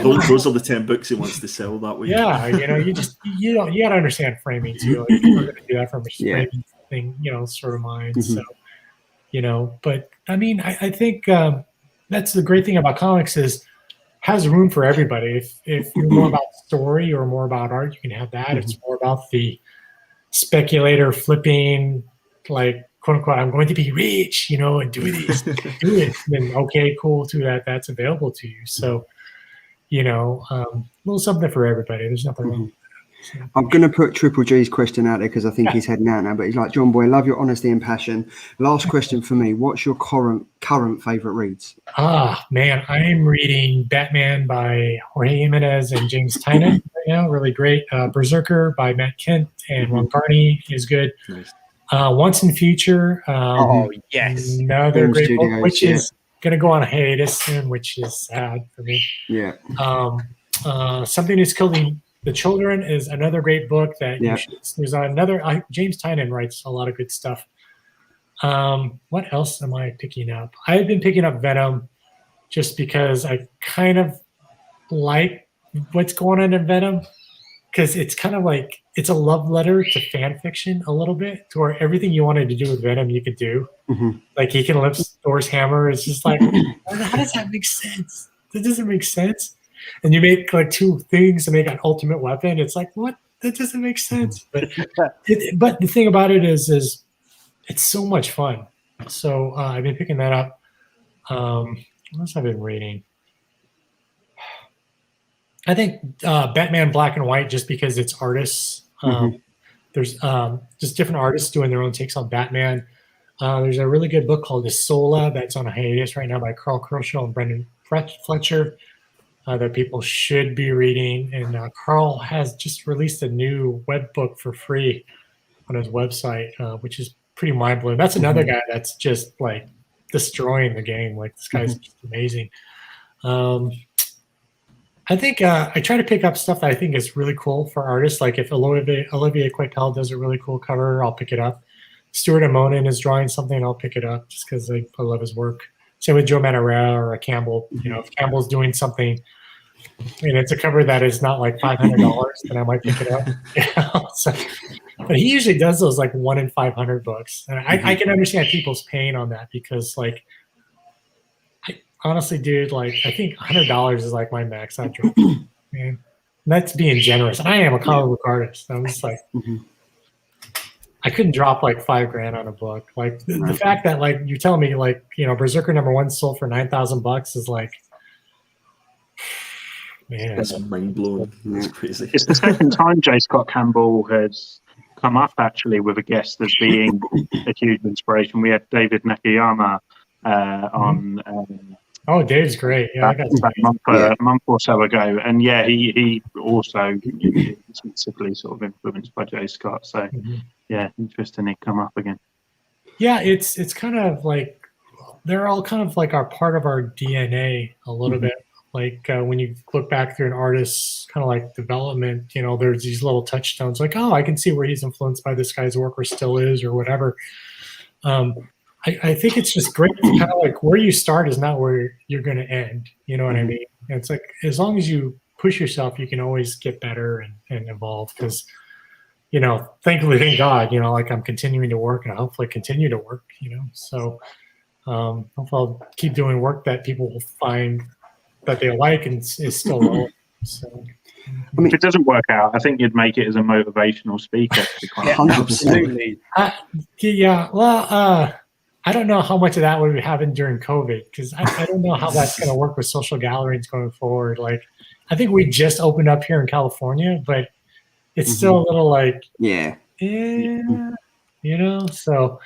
Those are the 10 books he wants to sell that week. Yeah, you know, you got to understand framing too. Like, you're going to do that from a framing thing, you know, sort of mind. So, you know, but I mean, I think that's the great thing about comics is. Has room for everybody. If you're more about story or more about art, you can have that. If it's more about the speculator flipping, like, quote unquote, I'm going to be rich, you know, and do this, do it. Then okay, cool, too. That's available to you. So, you know, a little something for everybody. There's nothing wrong. I'm going to put Triple G's question out there because I think he's heading out now. But he's like, Jonboy, love your honesty and passion. Last question for me. What's your current favourite reads? Man, I'm reading Batman by Jorge Jimenez and James Tynion right now. Really great. Berserker by Matt Kent and Ron Garney is good. Nice. Once in Future. Another great book, which is going to go on a hiatus soon, which is sad for me. Yeah. Something is killing the Children is another great book that you should. There's another. James Tynion writes a lot of good stuff. What else am I picking up? I've been picking up Venom just because I kind of like what's going on in Venom, because it's kind of like it's a love letter to fan fiction a little bit, to where everything you wanted to do with Venom you could do. Like he can lift Thor's hammer. It's just like, how does that make sense? That doesn't make sense. And you make like 2 things to make an ultimate weapon. It's like, what? That doesn't make sense. But but the thing about it is it's so much fun. So I've been picking that up. What else have I been reading? I think Batman Black and White, just because it's artists. There's just different artists doing their own takes on Batman. There's a really good book called Isola that's on a hiatus right now by Carl Kershaw and Brendan Fletcher that people should be reading. And Carl has just released a new web book for free on his website, which is pretty mind-blowing. That's another guy that's just like destroying the game. Like this guy's just amazing. I think I try to pick up stuff that I think is really cool for artists. Like if Olivier Coipel does a really cool cover, I'll pick it up. Stuart Amonin is drawing something, I'll pick it up just because I love his work. Same with Joe Manorel or a Campbell. You know, if Campbell's doing something and it's a cover that is not like $500, then I might pick it up. You know? So, but he usually does those like 1 in 500 books. And I can understand people's pain on that because like, honestly, dude, like I think $100 is like my max I drop. Man, that's being generous. I am a comic book artist. I'm just like, I couldn't drop like $5,000 on a book. Like the fact that like you're telling me like, you know, Berserker #1 sold for $9,000 is like, man, that's mind blowing. That's crazy. It's the second time J. Scott Campbell has come up actually with a guest as being a huge inspiration. We had David Nakayama on. Oh, Dave's great. Yeah, a month or so ago, and yeah, he also specifically sort of influenced by J. Scott. So yeah, interesting he come up again. Yeah, it's kind of like they're all kind of like our part of our DNA a little bit. Like when you look back through an artist's kind of like development, you know, there's these little touchstones. Like, oh, I can see where he's influenced by this guy's work, or still is, or whatever. I think it's just great. It's kind of like where you start is not where you're going to end. You know what I mean? And it's like as long as you push yourself, you can always get better and evolve. Because, you know, thankfully, thank God, you know, like I'm continuing to work and I'll hopefully continue to work. You know, so hopefully I'll keep doing work that people will find that they like and is still relevant. So. I mean, if it doesn't work out, I think you'd make it as a motivational speaker. 100%. Yeah. Well, I don't know how much of that would happen during COVID because I don't know how that's going to work with social gatherings going forward. Like, I think we just opened up here in California, but it's still a little like, you know, so.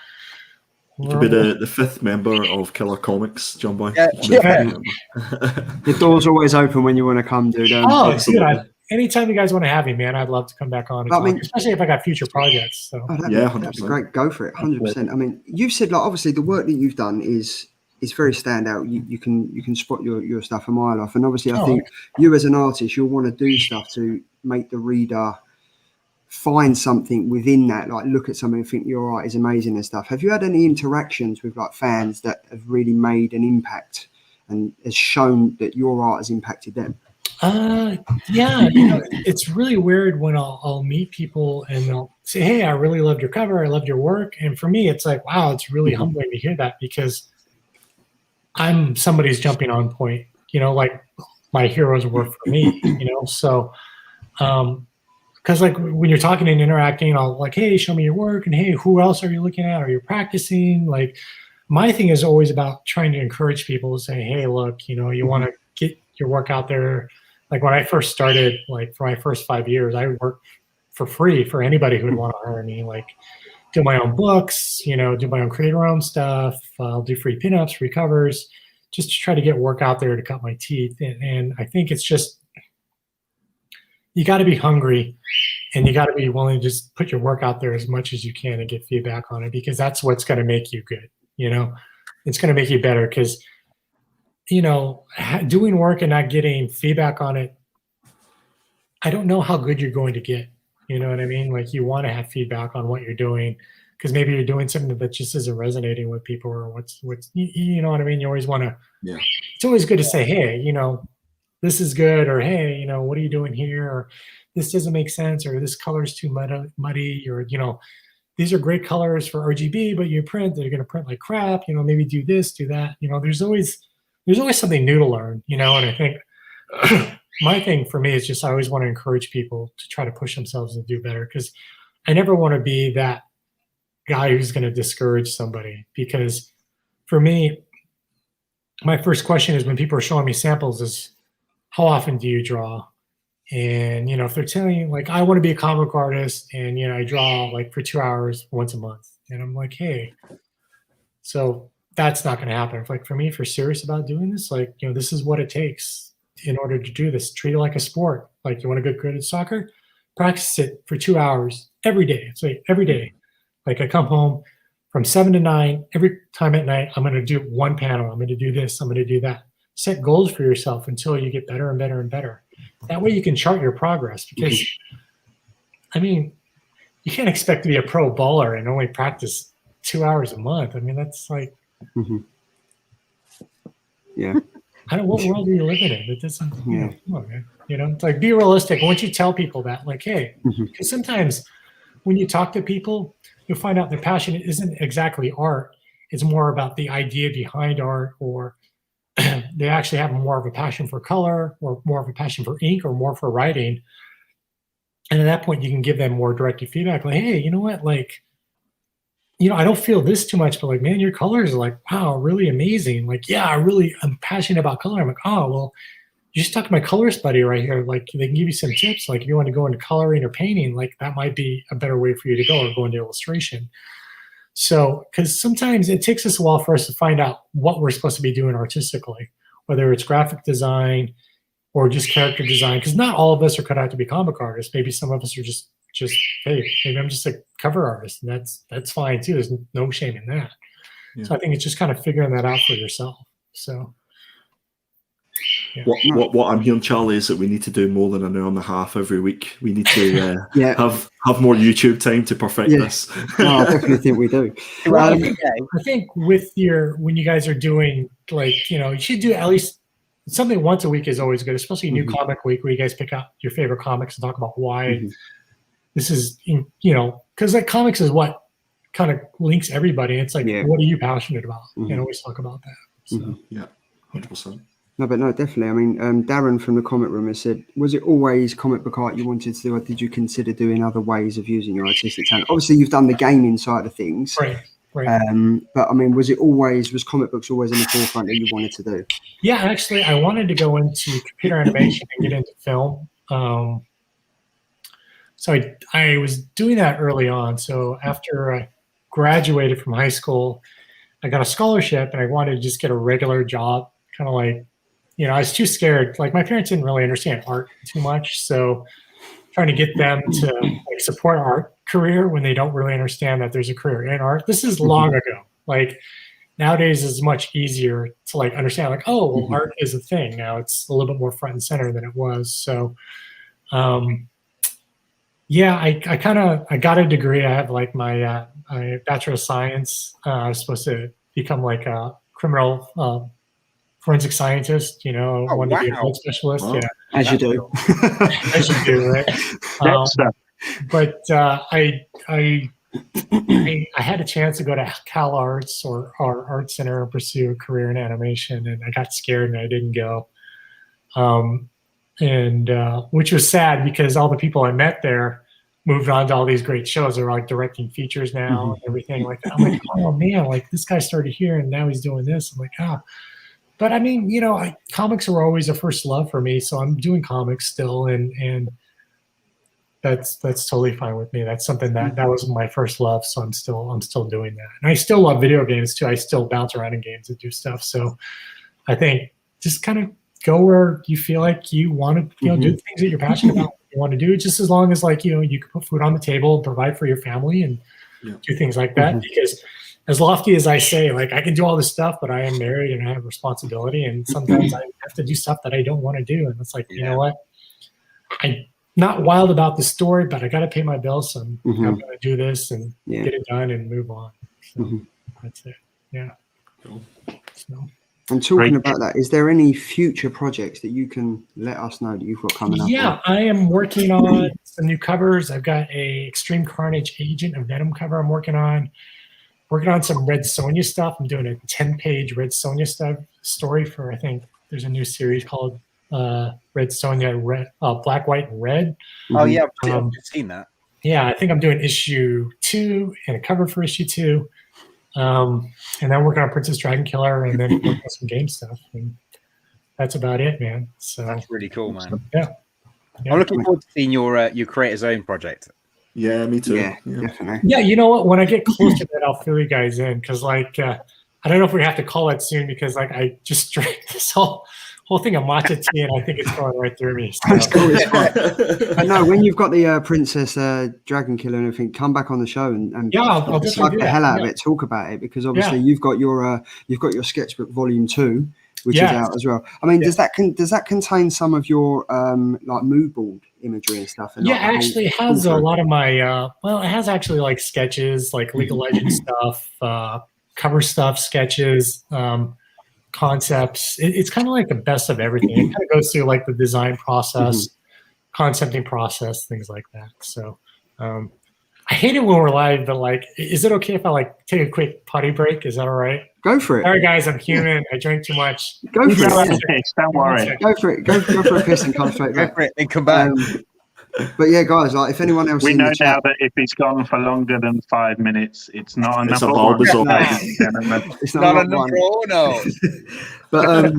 You could be the 5th member of Killer Comics, Jonboy. The door's always open when you want to come, dude. Dude, anytime you guys want to have me, man, I'd love to come back on. I mean, especially if I got future projects. So. That's great. Go for it, 100%. I mean, you've said like obviously the work that you've done is very standout. You can spot your stuff a mile off, and obviously I think you as an artist, you'll want to do stuff to make the reader find something within that, like look at something and think your art is amazing and stuff. Have you had any interactions with like fans that have really made an impact and has shown that your art has impacted them? Yeah, you know, it's really weird when I'll meet people and they'll say, "Hey, I really loved your cover. I loved your work." And for me, it's like, wow, it's really humbling to hear that because I'm somebody's jumping on point. You know, like my heroes work for me. You know, so. Because like when you're talking and interacting, I'll like, hey, show me your work, and hey, who else are you looking at? Are you practicing? Like, my thing is always about trying to encourage people to say, hey, look, you know, you want to get your work out there. Like when I first started, like for my first 5 years, I worked for free for anybody who would want to hire me. Like, do my own books, you know, do my own creator-owned stuff. I'll do free pinups, free covers, just to try to get work out there to cut my teeth. And I think it's just. You got to be hungry and you got to be willing to just put your work out there as much as you can and get feedback on it because that's what's going to make you good. You know, it's going to make you better because, you know, doing work and not getting feedback on it, I don't know how good you're going to get. You know what I mean? Like you want to have feedback on what you're doing because maybe you're doing something that just isn't resonating with people, or what's you know what I mean? You always want to. Yeah. It's always good to say, hey, this is good, or hey, what are you doing here, or this doesn't make sense, or this color's too muddy, or these are great colors for RGB, but they're going to print like crap. Maybe do this, do that. There's always something new to learn. And I think my thing for me is just I always want to encourage people to try to push themselves and do better, because I never want to be that guy who's going to discourage somebody. Because for me, my first question is when people are showing me samples is, how often do you draw? And, if they're telling you, like, I want to be a comic book artist and, I draw like for 2 hours once a month. And I'm like, hey, so that's not going to happen. Like for me, if you're serious about doing this, like, this is what it takes in order to do this. Treat it like a sport. Like you want to get good at soccer, practice it for 2 hours every day. It's like every day. Like I come home from 7 to 9, every time at night, I'm going to do one panel. I'm going to do this. I'm going to do that. Set goals for yourself until you get better and better and better. That way you can chart your progress, because, I mean, you can't expect to be a pro bowler and only practice 2 hours a month. I mean, that's like, yeah. What world are you living in? It doesn't, come on, man. It's like, be realistic. Once you tell people that, like, hey, because sometimes when you talk to people, you'll find out their passion isn't exactly art. It's more about the idea behind art, or they actually have more of a passion for color, or more of a passion for ink, or more for writing. And at that point, you can give them more directed feedback. Like, hey, you know what? Like, I don't feel this too much, but like, man, your colors are like, wow, really amazing. Like, yeah, I'm passionate about color. I'm like, oh, well, you just talk to my colorist buddy right here. Like, they can give you some tips. Like, if you want to go into coloring or painting, like that might be a better way for you to go, or go into illustration. So, because sometimes it takes us a while for us to find out what we're supposed to be doing artistically, whether it's graphic design or just character design, because not all of us are cut out to be comic artists. Maybe some of us are just hey, maybe I'm just a cover artist, and that's fine too. There's no shame in that. Yeah. So I think it's just kind of figuring that out for yourself. So. Yeah. What I'm hearing, Charlie, is that we need to do more than an hour and a half every week. We need to have more YouTube time to perfect this. No, I definitely think we do. Well, I think when you guys are doing, like, you should do at least something once a week is always good, especially New Comic Week, where you guys pick out your favorite comics and talk about why this is, because like comics is what kind of links everybody. It's like, what are you passionate about? And always talk about that. So. Yeah, 100%. No, but no, definitely. I mean, Darren from the Comic Room has said, was it always comic book art you wanted to do, or did you consider doing other ways of using your artistic talent? Obviously, you've done the gaming side of things. Right. But, I mean, was comic books always in the forefront that you wanted to do? Yeah, actually, I wanted to go into computer animation and get into film. So I was doing that early on. So after I graduated from high school, I got a scholarship, and I wanted to just get a regular job, kind of like, I was too scared. Like, my parents didn't really understand art too much. So trying to get them to like support art career when they don't really understand that there's a career in art. This is long ago. Like, nowadays it's much easier to like understand, like, oh, well, art is a thing. Now it's a little bit more front and center than it was. So, I got a degree. I have like my Bachelor of Science. I was supposed to become like a criminal forensic scientist, wanted to be a field specialist. Wow. Yeah, as you do. As you do, right? But I had a chance to go to Cal Arts or our art center and pursue a career in animation, and I got scared and I didn't go. Which was sad, because all the people I met there moved on to all these great shows. They're like directing features now and everything like that. I'm like, oh man, like this guy started here and now he's doing this. I'm like, But I mean, comics were always a first love for me, so I'm doing comics still, and that's totally fine with me. That's something that was my first love, so I'm still doing that. And I still love video games too. I still bounce around in games and do stuff. So I think just kind of go where you feel like you want to, do things that you're passionate about. You want to do, just as long as like you can put food on the table, provide for your family, and do things like that. Because as lofty as I say, like, I can do all this stuff, but I am married and I have responsibility, and sometimes I have to do stuff that I don't want to do. And it's like, you know what? not wild about the story, but I got to pay my bills, so I'm Mhm. going to do this and Yeah. get it done and move on. So Mhm. that's it. Yeah. Cool. So, And talking Great. about that, is there any future projects that you can let us know that you've got coming up? yeah, I am working on some new covers. I've got a Extreme Carnage Agent of Venom cover I'm working on. Working on some Red Sonja stuff. I'm doing a 10-page Red Sonja stuff story for, I think there's a new series called Red Sonja Black, White, and Red. Oh yeah, I've Um, seen that. Yeah, I think I'm doing issue 2 and a cover for issue 2. And then working on Princess Dragon Killer and then working on some game stuff. And that's about it, man. So That's really cool, man. Yeah. I'm looking forward to seeing your Creator's Own project. Yeah, me too. Yeah, definitely. Yeah, you know what? When I get closer to that, I'll fill you guys in because, like, I don't know if we have to call it soon because, like, I just drank this whole thing of matcha tea and I think it's going right through me. So. That's cool. It's fun. But no, when you've got the Princess Dragon Killer and everything, come back on the show and Yeah, I'll just slug do the that. hell out Yeah. of it. Talk about it because obviously you've got your sketchbook volume 2, which is out as well. I mean, does that contain some of your like mood board imagery and stuff? And, Yeah, like, actually, it has a lot of my. It has actually like sketches, like League of Legends stuff, cover stuff, sketches, concepts. It's kind of like the best of everything. It kind of goes through like the design process, concepting process, things like that. So. I hate it when we're live, but like, is it okay if I like take a quick potty break? Is that all right? Go for it. Sorry, guys, I'm human. I drank too much. Go for it. Don't worry. Go for it. Go for a piss and come straight Go back. for it and come back. But yeah, guys, like if anyone else We in know the chat, now that if he's gone for longer than 5 minutes, it's not enough. It's a Bulbasaur. it's Not not a one. no. But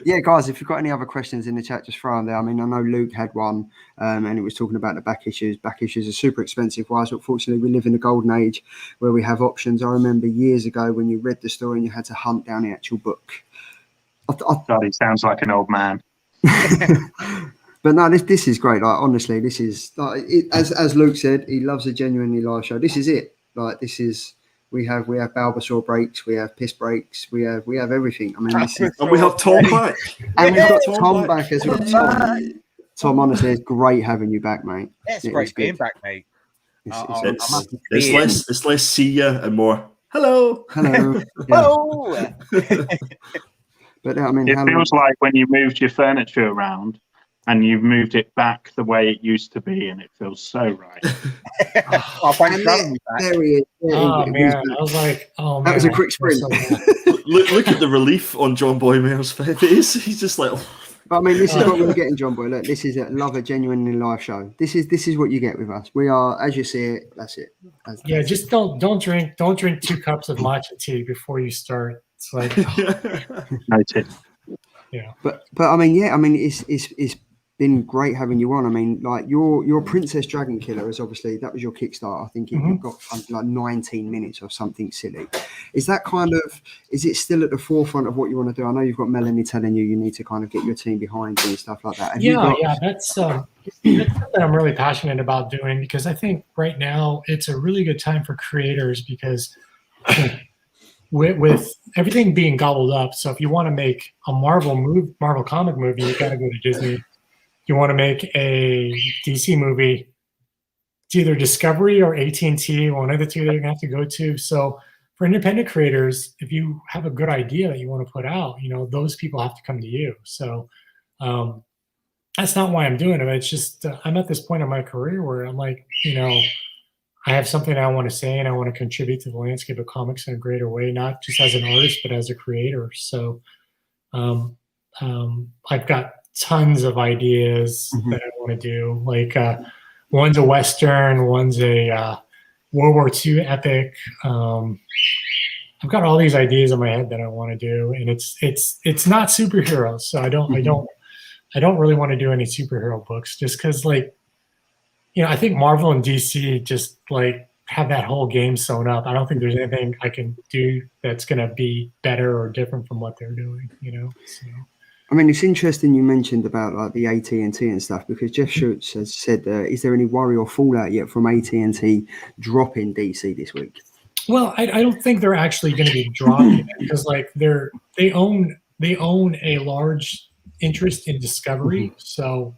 yeah, guys, if you've got any other questions in the chat, just throw them there. I mean, I know Luke had one, and he was talking about the back issues. Back issues are super expensive, wise, but fortunately, we live in a golden age where we have options. I remember years ago when you read the story and you had to hunt down the actual book. God, he sounds like an old man. But no, this is great. Like honestly, this is like as Luke said, he loves a genuinely live show. This is it. Like this is. We have Bulbasaur breaks, we have piss breaks, we have everything. I mean, this is, And we have Tom back. and we've got Tom back as well. Tom, honestly, it's great having you back, mate. Yeah, it's great being back, mate. It's less see ya and more hello. Hello. Hello. But I mean, it feels like when you moved your furniture around and you've moved it back the way it used to be, and it feels so right. Thanks for having me back. There he is. Oh man, I was like, oh man, that was a quick sprint. Look at the relief on Jonboy Meyers' face. He's just like. But I mean, this is what we're getting, Jonboy. Look, this is a genuinely live show. This is what you get with us. We are, as you see it, that's it. Yeah, just don't drink 2 cups of matcha tea before you start. It's like Noted. Yeah. But I mean, yeah, I mean, it's been great having you on. I mean, like your Princess Dragon Killer is obviously that was your Kickstarter. I think you got like 19 minutes or something silly. Is it still at the forefront of what you want to do? I know you've got Melanie telling you need to kind of get your team behind you and stuff like that. That's something I'm really passionate about doing because I think right now it's a really good time for creators because with everything being gobbled up. So if you want to make a Marvel comic movie, you got to go to Disney. You want to make a DC movie, it's either Discovery or AT&T, one of the two that you're going to have to go to. So for independent creators, if you have a good idea that you want to put out, those people have to come to you. So that's not why I'm doing it. It's just I'm at this point in my career where I'm like, I have something I want to say and I want to contribute to the landscape of comics in a greater way, not just as an artist, but as a creator. So I've got tons of ideas that I want to do. Like one's a Western, one's a World War II epic. I've got all these ideas in my head that I want to do, and it's not superheroes. So I don't really want to do any superhero books just because I think Marvel and DC just like have that whole game sewn up. I don't think there's anything I can do that's going to be better or different from what they're doing, So. I mean, it's interesting you mentioned about like the AT&T and stuff because Jeff Schutz has said, is there any worry or fallout yet from AT&T dropping DC this week? Well, I don't think they're actually going to be dropping it because like they own a large interest in Discovery. So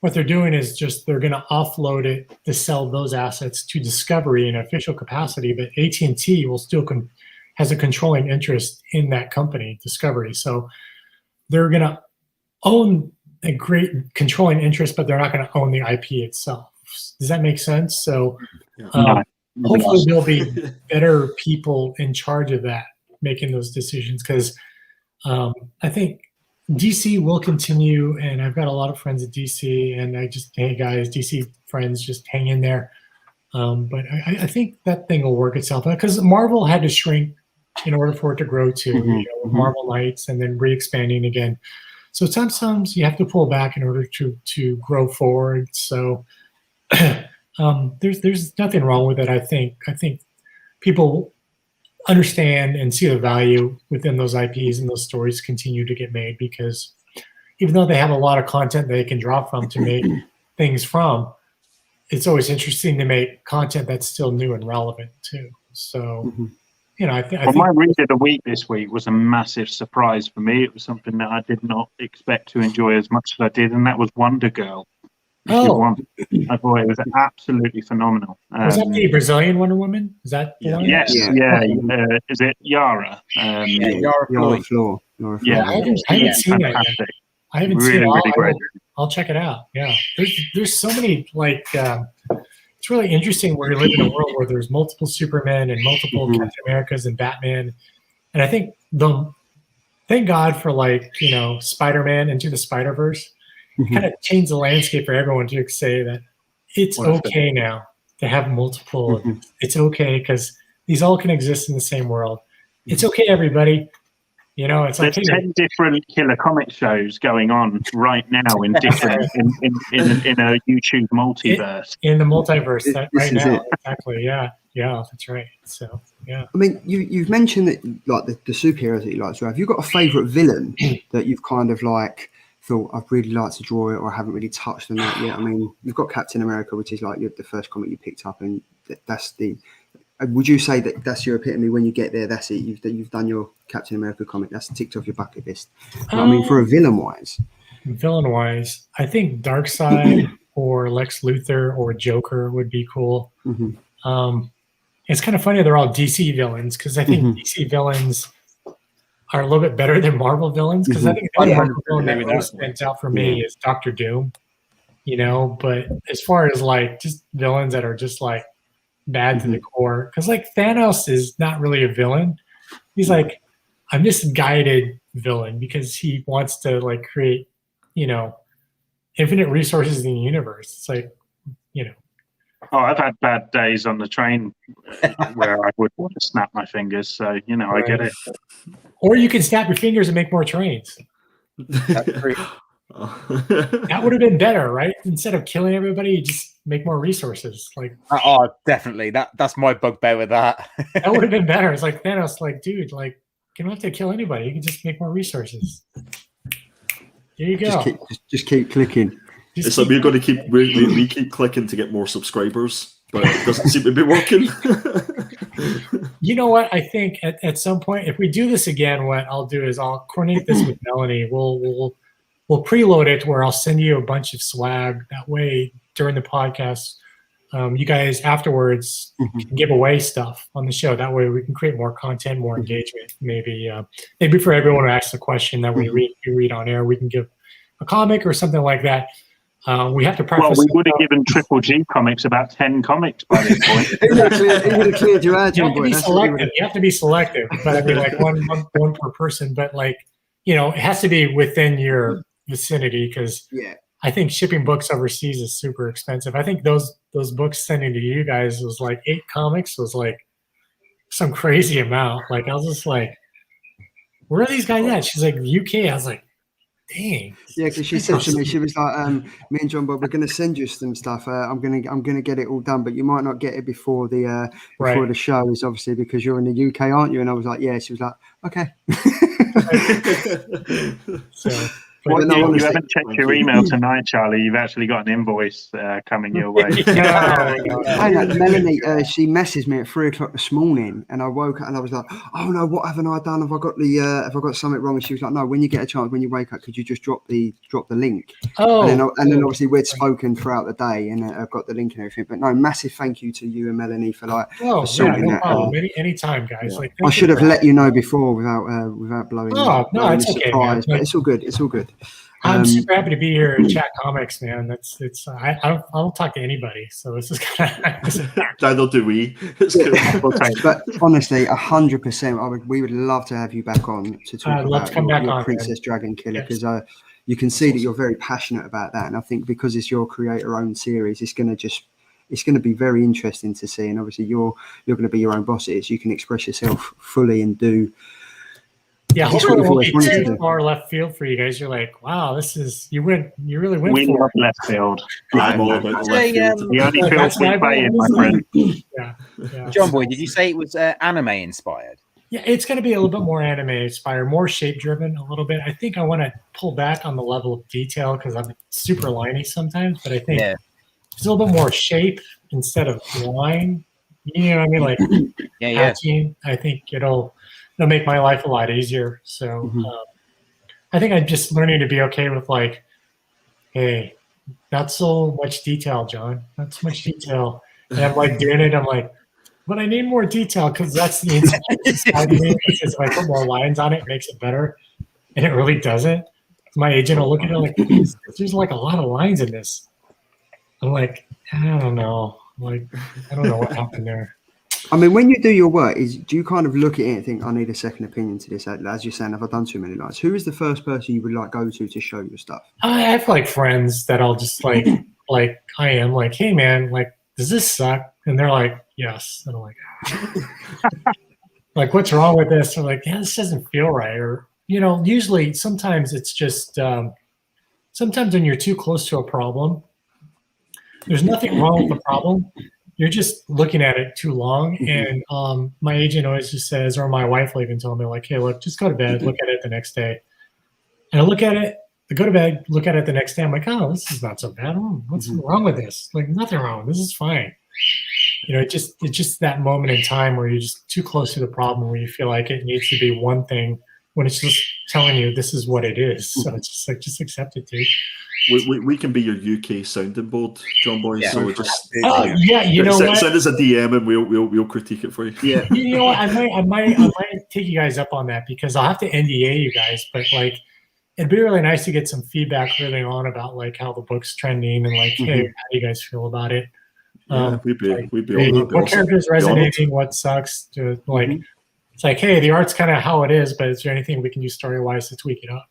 what they're doing is just they're going to offload it to sell those assets to Discovery in an official capacity, but AT&T will still has a controlling interest in that company, Discovery. So they're going to own a great controlling interest, but they're not going to own the IP itself. Does that make sense? So hopefully there'll be better people in charge of that, making those decisions, because I think DC will continue, and I've got a lot of friends at DC, and hey guys, DC friends, just hang in there. But I think that thing will work itself out, because Marvel had to shrink in order for it to grow too. Marvel Knights, and then re-expanding again. So sometimes you have to pull back in order to grow forward. So there's nothing wrong with it. I think people understand and see the value within those IPs, and those stories continue to get made, because even though they have a lot of content they can draw from to make things from, it's always interesting to make content that's still new and relevant too. So, I think my read of the week this week was a massive surprise for me. It was something that I did not expect to enjoy as much as I did, and that was Wonder Girl. I thought it was absolutely phenomenal. Was that the Brazilian Wonder Woman? Is that the one? Yes, is it Yara? Yara Flor. Yeah, I haven't seen that yet. I haven't seen it. Really great. I'll check it out. Yeah, there's so many, like, it's really interesting where you live in a world where there's multiple Supermen and multiple Captain Americas and Batman, and I think thank God for, like, Spider-Man Into the Spider-Verse. Kind of changed the landscape for everyone to say that it's okay now to have multiple. It's okay because these all can exist in the same world. It's okay, everybody. It's like there's 10 different killer comic shows going on right now in different in a YouTube multiverse. In the multiverse right now, exactly. Yeah, that's right. So yeah. I mean, you've mentioned that, like, the superheroes that you like. So have you got a favorite villain that you've kind of like thought, I'd really like to draw it, or I haven't really touched on that yet? I mean, you've got Captain America, which is like the first comic you picked up, and that's the. Would you say that that's your epitome? When you get there, that's it. You've done your Captain America comic. That's ticked off your bucket list. I mean, for a villain-wise, I think Darkseid or Lex Luthor or Joker would be cool. It's kind of funny they're all DC villains, because I think DC villains are a little bit better than Marvel villains, because I think the Marvel villain that really stands out for me is Doctor Doom. But as far as, like, just villains that are just, like, bad to the core, because, like, Thanos is not really a villain. He's like a misguided villain, because he wants to, like, create infinite resources in the universe. It's like, I've had bad days on the train where I would want to snap my fingers, so I get it. Or you can snap your fingers and make more trains. That's true. That would have been better, right? Instead of killing everybody, you just make more resources. Like, definitely. That's my bugbear with that. That would have been better. It's like Thanos, like, dude, like, you don't have to kill anybody. You can just make more resources. There you go. Just keep clicking. It's like we're going to we keep clicking to get more subscribers, but it doesn't seem to be working. You know what? I think at some point, if we do this again, what I'll do is I'll coordinate this with Melanie. We'll preload it where I'll send you a bunch of swag. That way, during the podcast, you guys afterwards can give away stuff on the show. That way, we can create more content, more engagement. Maybe for everyone who asks a question that we read on air, we can give a comic or something like that. We have to preface. Well, we would have given Triple G Comics about 10 comics by this point. It would have cleared you out, Jonboy. You have to be selective, but I mean, like one per person. But, like, it has to be within your vicinity, because I think shipping books overseas is super expensive. I think those books sending to you guys was like 8 comics was like some crazy amount. Like, I was just like, where are these guys at? She's like, UK. I was like, dang. Yeah, because she said to me, she was like, me and Jonboy, we're going to send you some stuff. I'm gonna get it all done, but you might not get it before the the show, is obviously because you're in the UK, aren't you? And I was like, yeah. She was like, okay. Well, you haven't checked your email tonight, Charlie. You've actually got an invoice coming your way. I know, Melanie, she messaged me at 3:00 this morning, and I woke up and I was like, "Oh no, what haven't I done? Have I got something wrong?" And she was like, "No, when you get a chance, when you wake up, could you just drop the link?" And then obviously we'd spoken throughout the day, and I've got the link and everything. But no, massive thank you to you and Melanie for sorting that. Anytime, guys. Yeah. I should have let you know before without blowing. No, it's okay, surprise, but it's all good. It's all good. I'm super happy to be here and chat comics, man. I don't talk to anybody, so this is kind of neither do we. It's good. But honestly, 100%, we would love to have you back on to talk about your Princess Dragon Killer, because you can see that you're very passionate about that, and I think because it's your creator-owned series, it's going to be very interesting to see. And obviously, you're going to be your own bosses. You can express yourself fully and do. Yeah, hopefully it won't be too far left field for you guys. You're like, wow, you really went we for love left field. I'm all about the left field. The only field we play in, my friend. Yeah. Jonboy, did you say it was anime inspired? Yeah, it's going to be a little bit more anime inspired, more shape driven a little bit. I think I want to pull back on the level of detail because I'm super liney sometimes, but I think it's a little bit more shape instead of line. You know what I mean? Like patching. I think it'll make my life a lot easier. So I think I'm just learning to be okay with like, hey, not so much detail, John. Not so much detail. And I'm like doing it. I'm like, but I need more detail because that's the inside of me. Because if I put more lines on it, it makes it better. And it really doesn't. My agent will look at it like, there's like a lot of lines in this. I'm like, I don't know. Like, I don't know what happened there. I mean, when you do your work, do you kind of look at it and think, I need a second opinion to this? As you're saying, have I done too many lines? Who is the first person you would like go to show your stuff? I have like friends that I'll just like I am like, hey man, like, does this suck? And they're like, yes. And I'm like, like, what's wrong with this? They're like, yeah, this doesn't feel right. Or, usually sometimes it's just, sometimes when you're too close to a problem, there's nothing wrong with the problem. You're just looking at it too long. And my agent always just says, or my wife will even tell me like, hey, look, just go to bed, look at it the next day. And I look at it, I go to bed, look at it the next day. I'm like, oh, this is not so bad. What's wrong with this? Like, nothing wrong. This is fine. It's just that moment in time where you're just too close to the problem, where you feel like it needs to be one thing when it's just telling you this is what it is. So it's just like, just accept it, dude. We can be your UK sounding board, Jonboy. Yeah. So just send us a DM and we'll critique it for you. Yeah, you know what? I might take you guys up on that because I'll have to NDA you guys, but like it'd be really nice to get some feedback early on about like how the book's trending and like, hey, how do you guys feel about it? We'd be what characters resonating, what sucks. It's like, hey, the art's kind of how it is, but is there anything we can do story wise to tweak it up?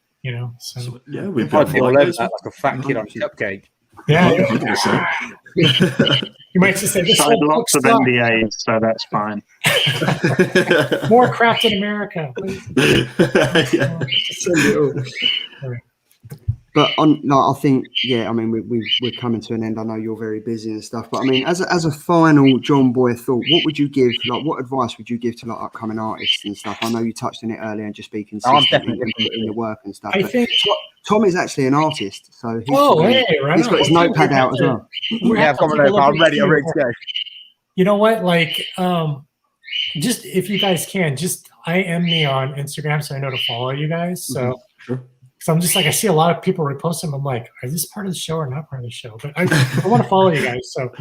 So yeah, we've got like a fat kid on a cupcake. Yeah, you might just say this. Signed lots of NDAs, so that's fine. More craft in America. But I think, I mean, we're coming to an end. I know you're very busy and stuff, but I mean, as a final Jonboy thought, what would you give? Like, what advice would you give to like upcoming artists and stuff? I know you touched on it earlier and just be consistent in your work and stuff. I think Tom is actually an artist, so he's got his notepad out as well. Yeah, I'm ready to go. You know what? Like, just if you guys can, just IM me on Instagram so I know to follow you guys. So. Sure. So I'm just like, I see a lot of people repost them. I'm like, is this part of the show or not part of the show? But I want to follow you guys. So,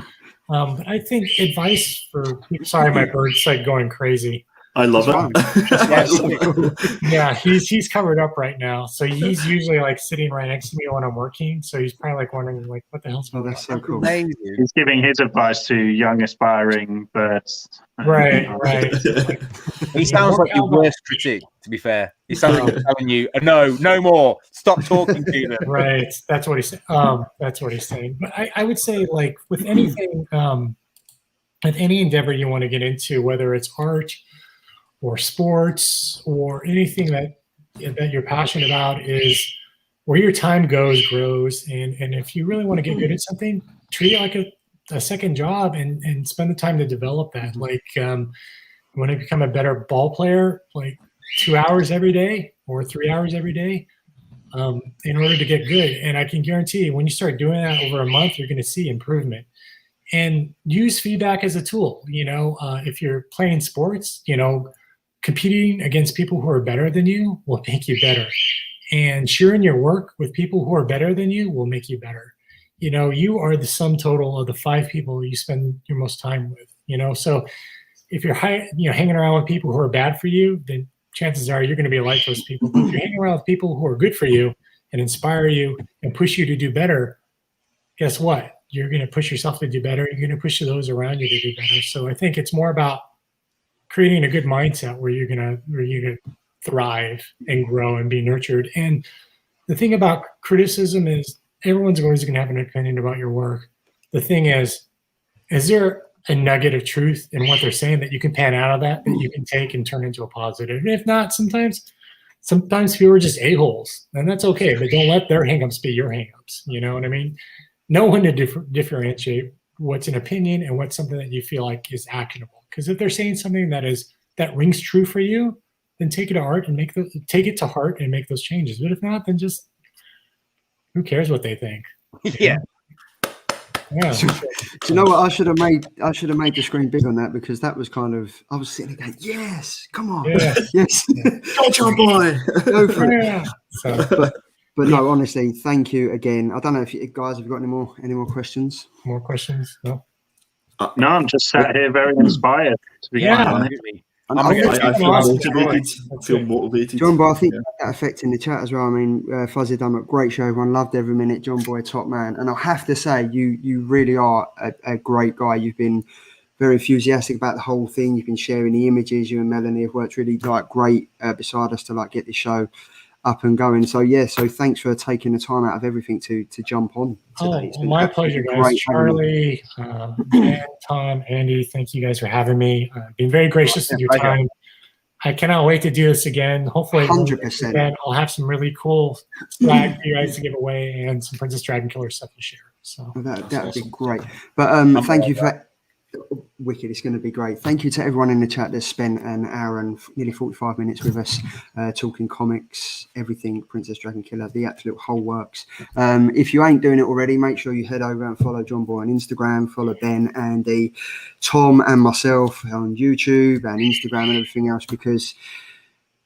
but I think advice for people. Sorry, my bird's like going crazy. I love it. Yeah, he's covered up right now. So he's usually like sitting right next to me when I'm working. So he's probably like wondering like, what the hell's going on? That's so cool. He's giving his advice to young aspiring birds. Right. He sounds like your worst critic, to be fair. He sounds like he's telling you, no more. Stop talking to them. Right. That's what he's saying. That's what he's saying. But I would say like with anything, with any endeavor you want to get into, whether it's art or sports or anything that you're passionate about, is where your time goes, grows. And if you really want to get good at something, treat it like a second job and spend the time to develop that. Like you want to become a better ball player, like 2 hours every day or 3 hours every day, in order to get good. And I can guarantee you, when you start doing that over a month, you're going to see improvement. And use feedback as a tool. If you're playing sports, competing against people who are better than you will make you better. And sharing your work with people who are better than you will make you better. You are the sum total of the 5 people you spend your most time with. So if you're hanging around with people who are bad for you, then chances are you're going to be like those people. But if you're hanging around with people who are good for you and inspire you and push you to do better, guess what? You're going to push yourself to do better. You're going to push those around you to do better. So I think it's more about creating a good mindset where you're going to thrive and grow and be nurtured. And the thing about criticism is everyone's always going to have an opinion about your work. The thing is there a nugget of truth in what they're saying that you can pan out of that you can take and turn into a positive? And if not, sometimes people are just a-holes, and that's okay. But don't let their hangups be your hangups. You know what I mean? Know when to differentiate what's an opinion and what's something that you feel like is actionable. Because if they're saying something that rings true for you, then take it to heart and take it to heart and make those changes. But if not, then just who cares what they think? Yeah. Yeah. Do you know what? I should have made the screen big on that, because that was kind of, I was sitting there going, yes, come on, yes, go Jonboy, go for it. Yeah. So. But no, honestly, thank you again. I don't know if you guys have got any more questions. More questions? No. No, I'm just sat here very inspired. To be honest. I feel motivated. Jonboy, I think that affect in the chat as well. I mean, Fuzzy done a great show. Everyone loved every minute. Jonboy, top man. And I have to say, you really are a great guy. You've been very enthusiastic about the whole thing. You've been sharing the images. You and Melanie have worked really great beside us to get this show up and going. So thanks for taking the time out of everything to jump on today. My pleasure, guys. Charlie, Dan, Tom, Andy, thank you guys for having me. Being very gracious with your time. I cannot wait to do this again. Hopefully 100%. I'll have some really cool swag for you guys to give away and some Princess Dragon Killer stuff to share. So that would be great. But thank you for wicked. It's going to be great. Thank you to everyone in the chat that spent an hour and nearly 45 minutes with us talking comics, everything Princess Dragon Killer, the absolute whole works. If you ain't doing it already, make sure you head over and follow Jonboy on Instagram, follow Ben, Andy, Tom and myself on YouTube and Instagram and everything else, because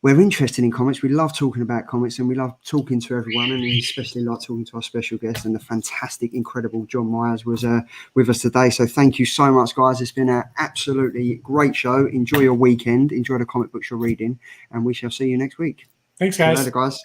we're interested in comics. We love talking about comics and we love talking to everyone, and we especially like talking to our special guest, and the fantastic, incredible Jonboy Meyers was with us today. So thank you so much, guys. It's been an absolutely great show. Enjoy your weekend. Enjoy the comic books you're reading, and we shall see you next week. Thanks, guys. Later, guys.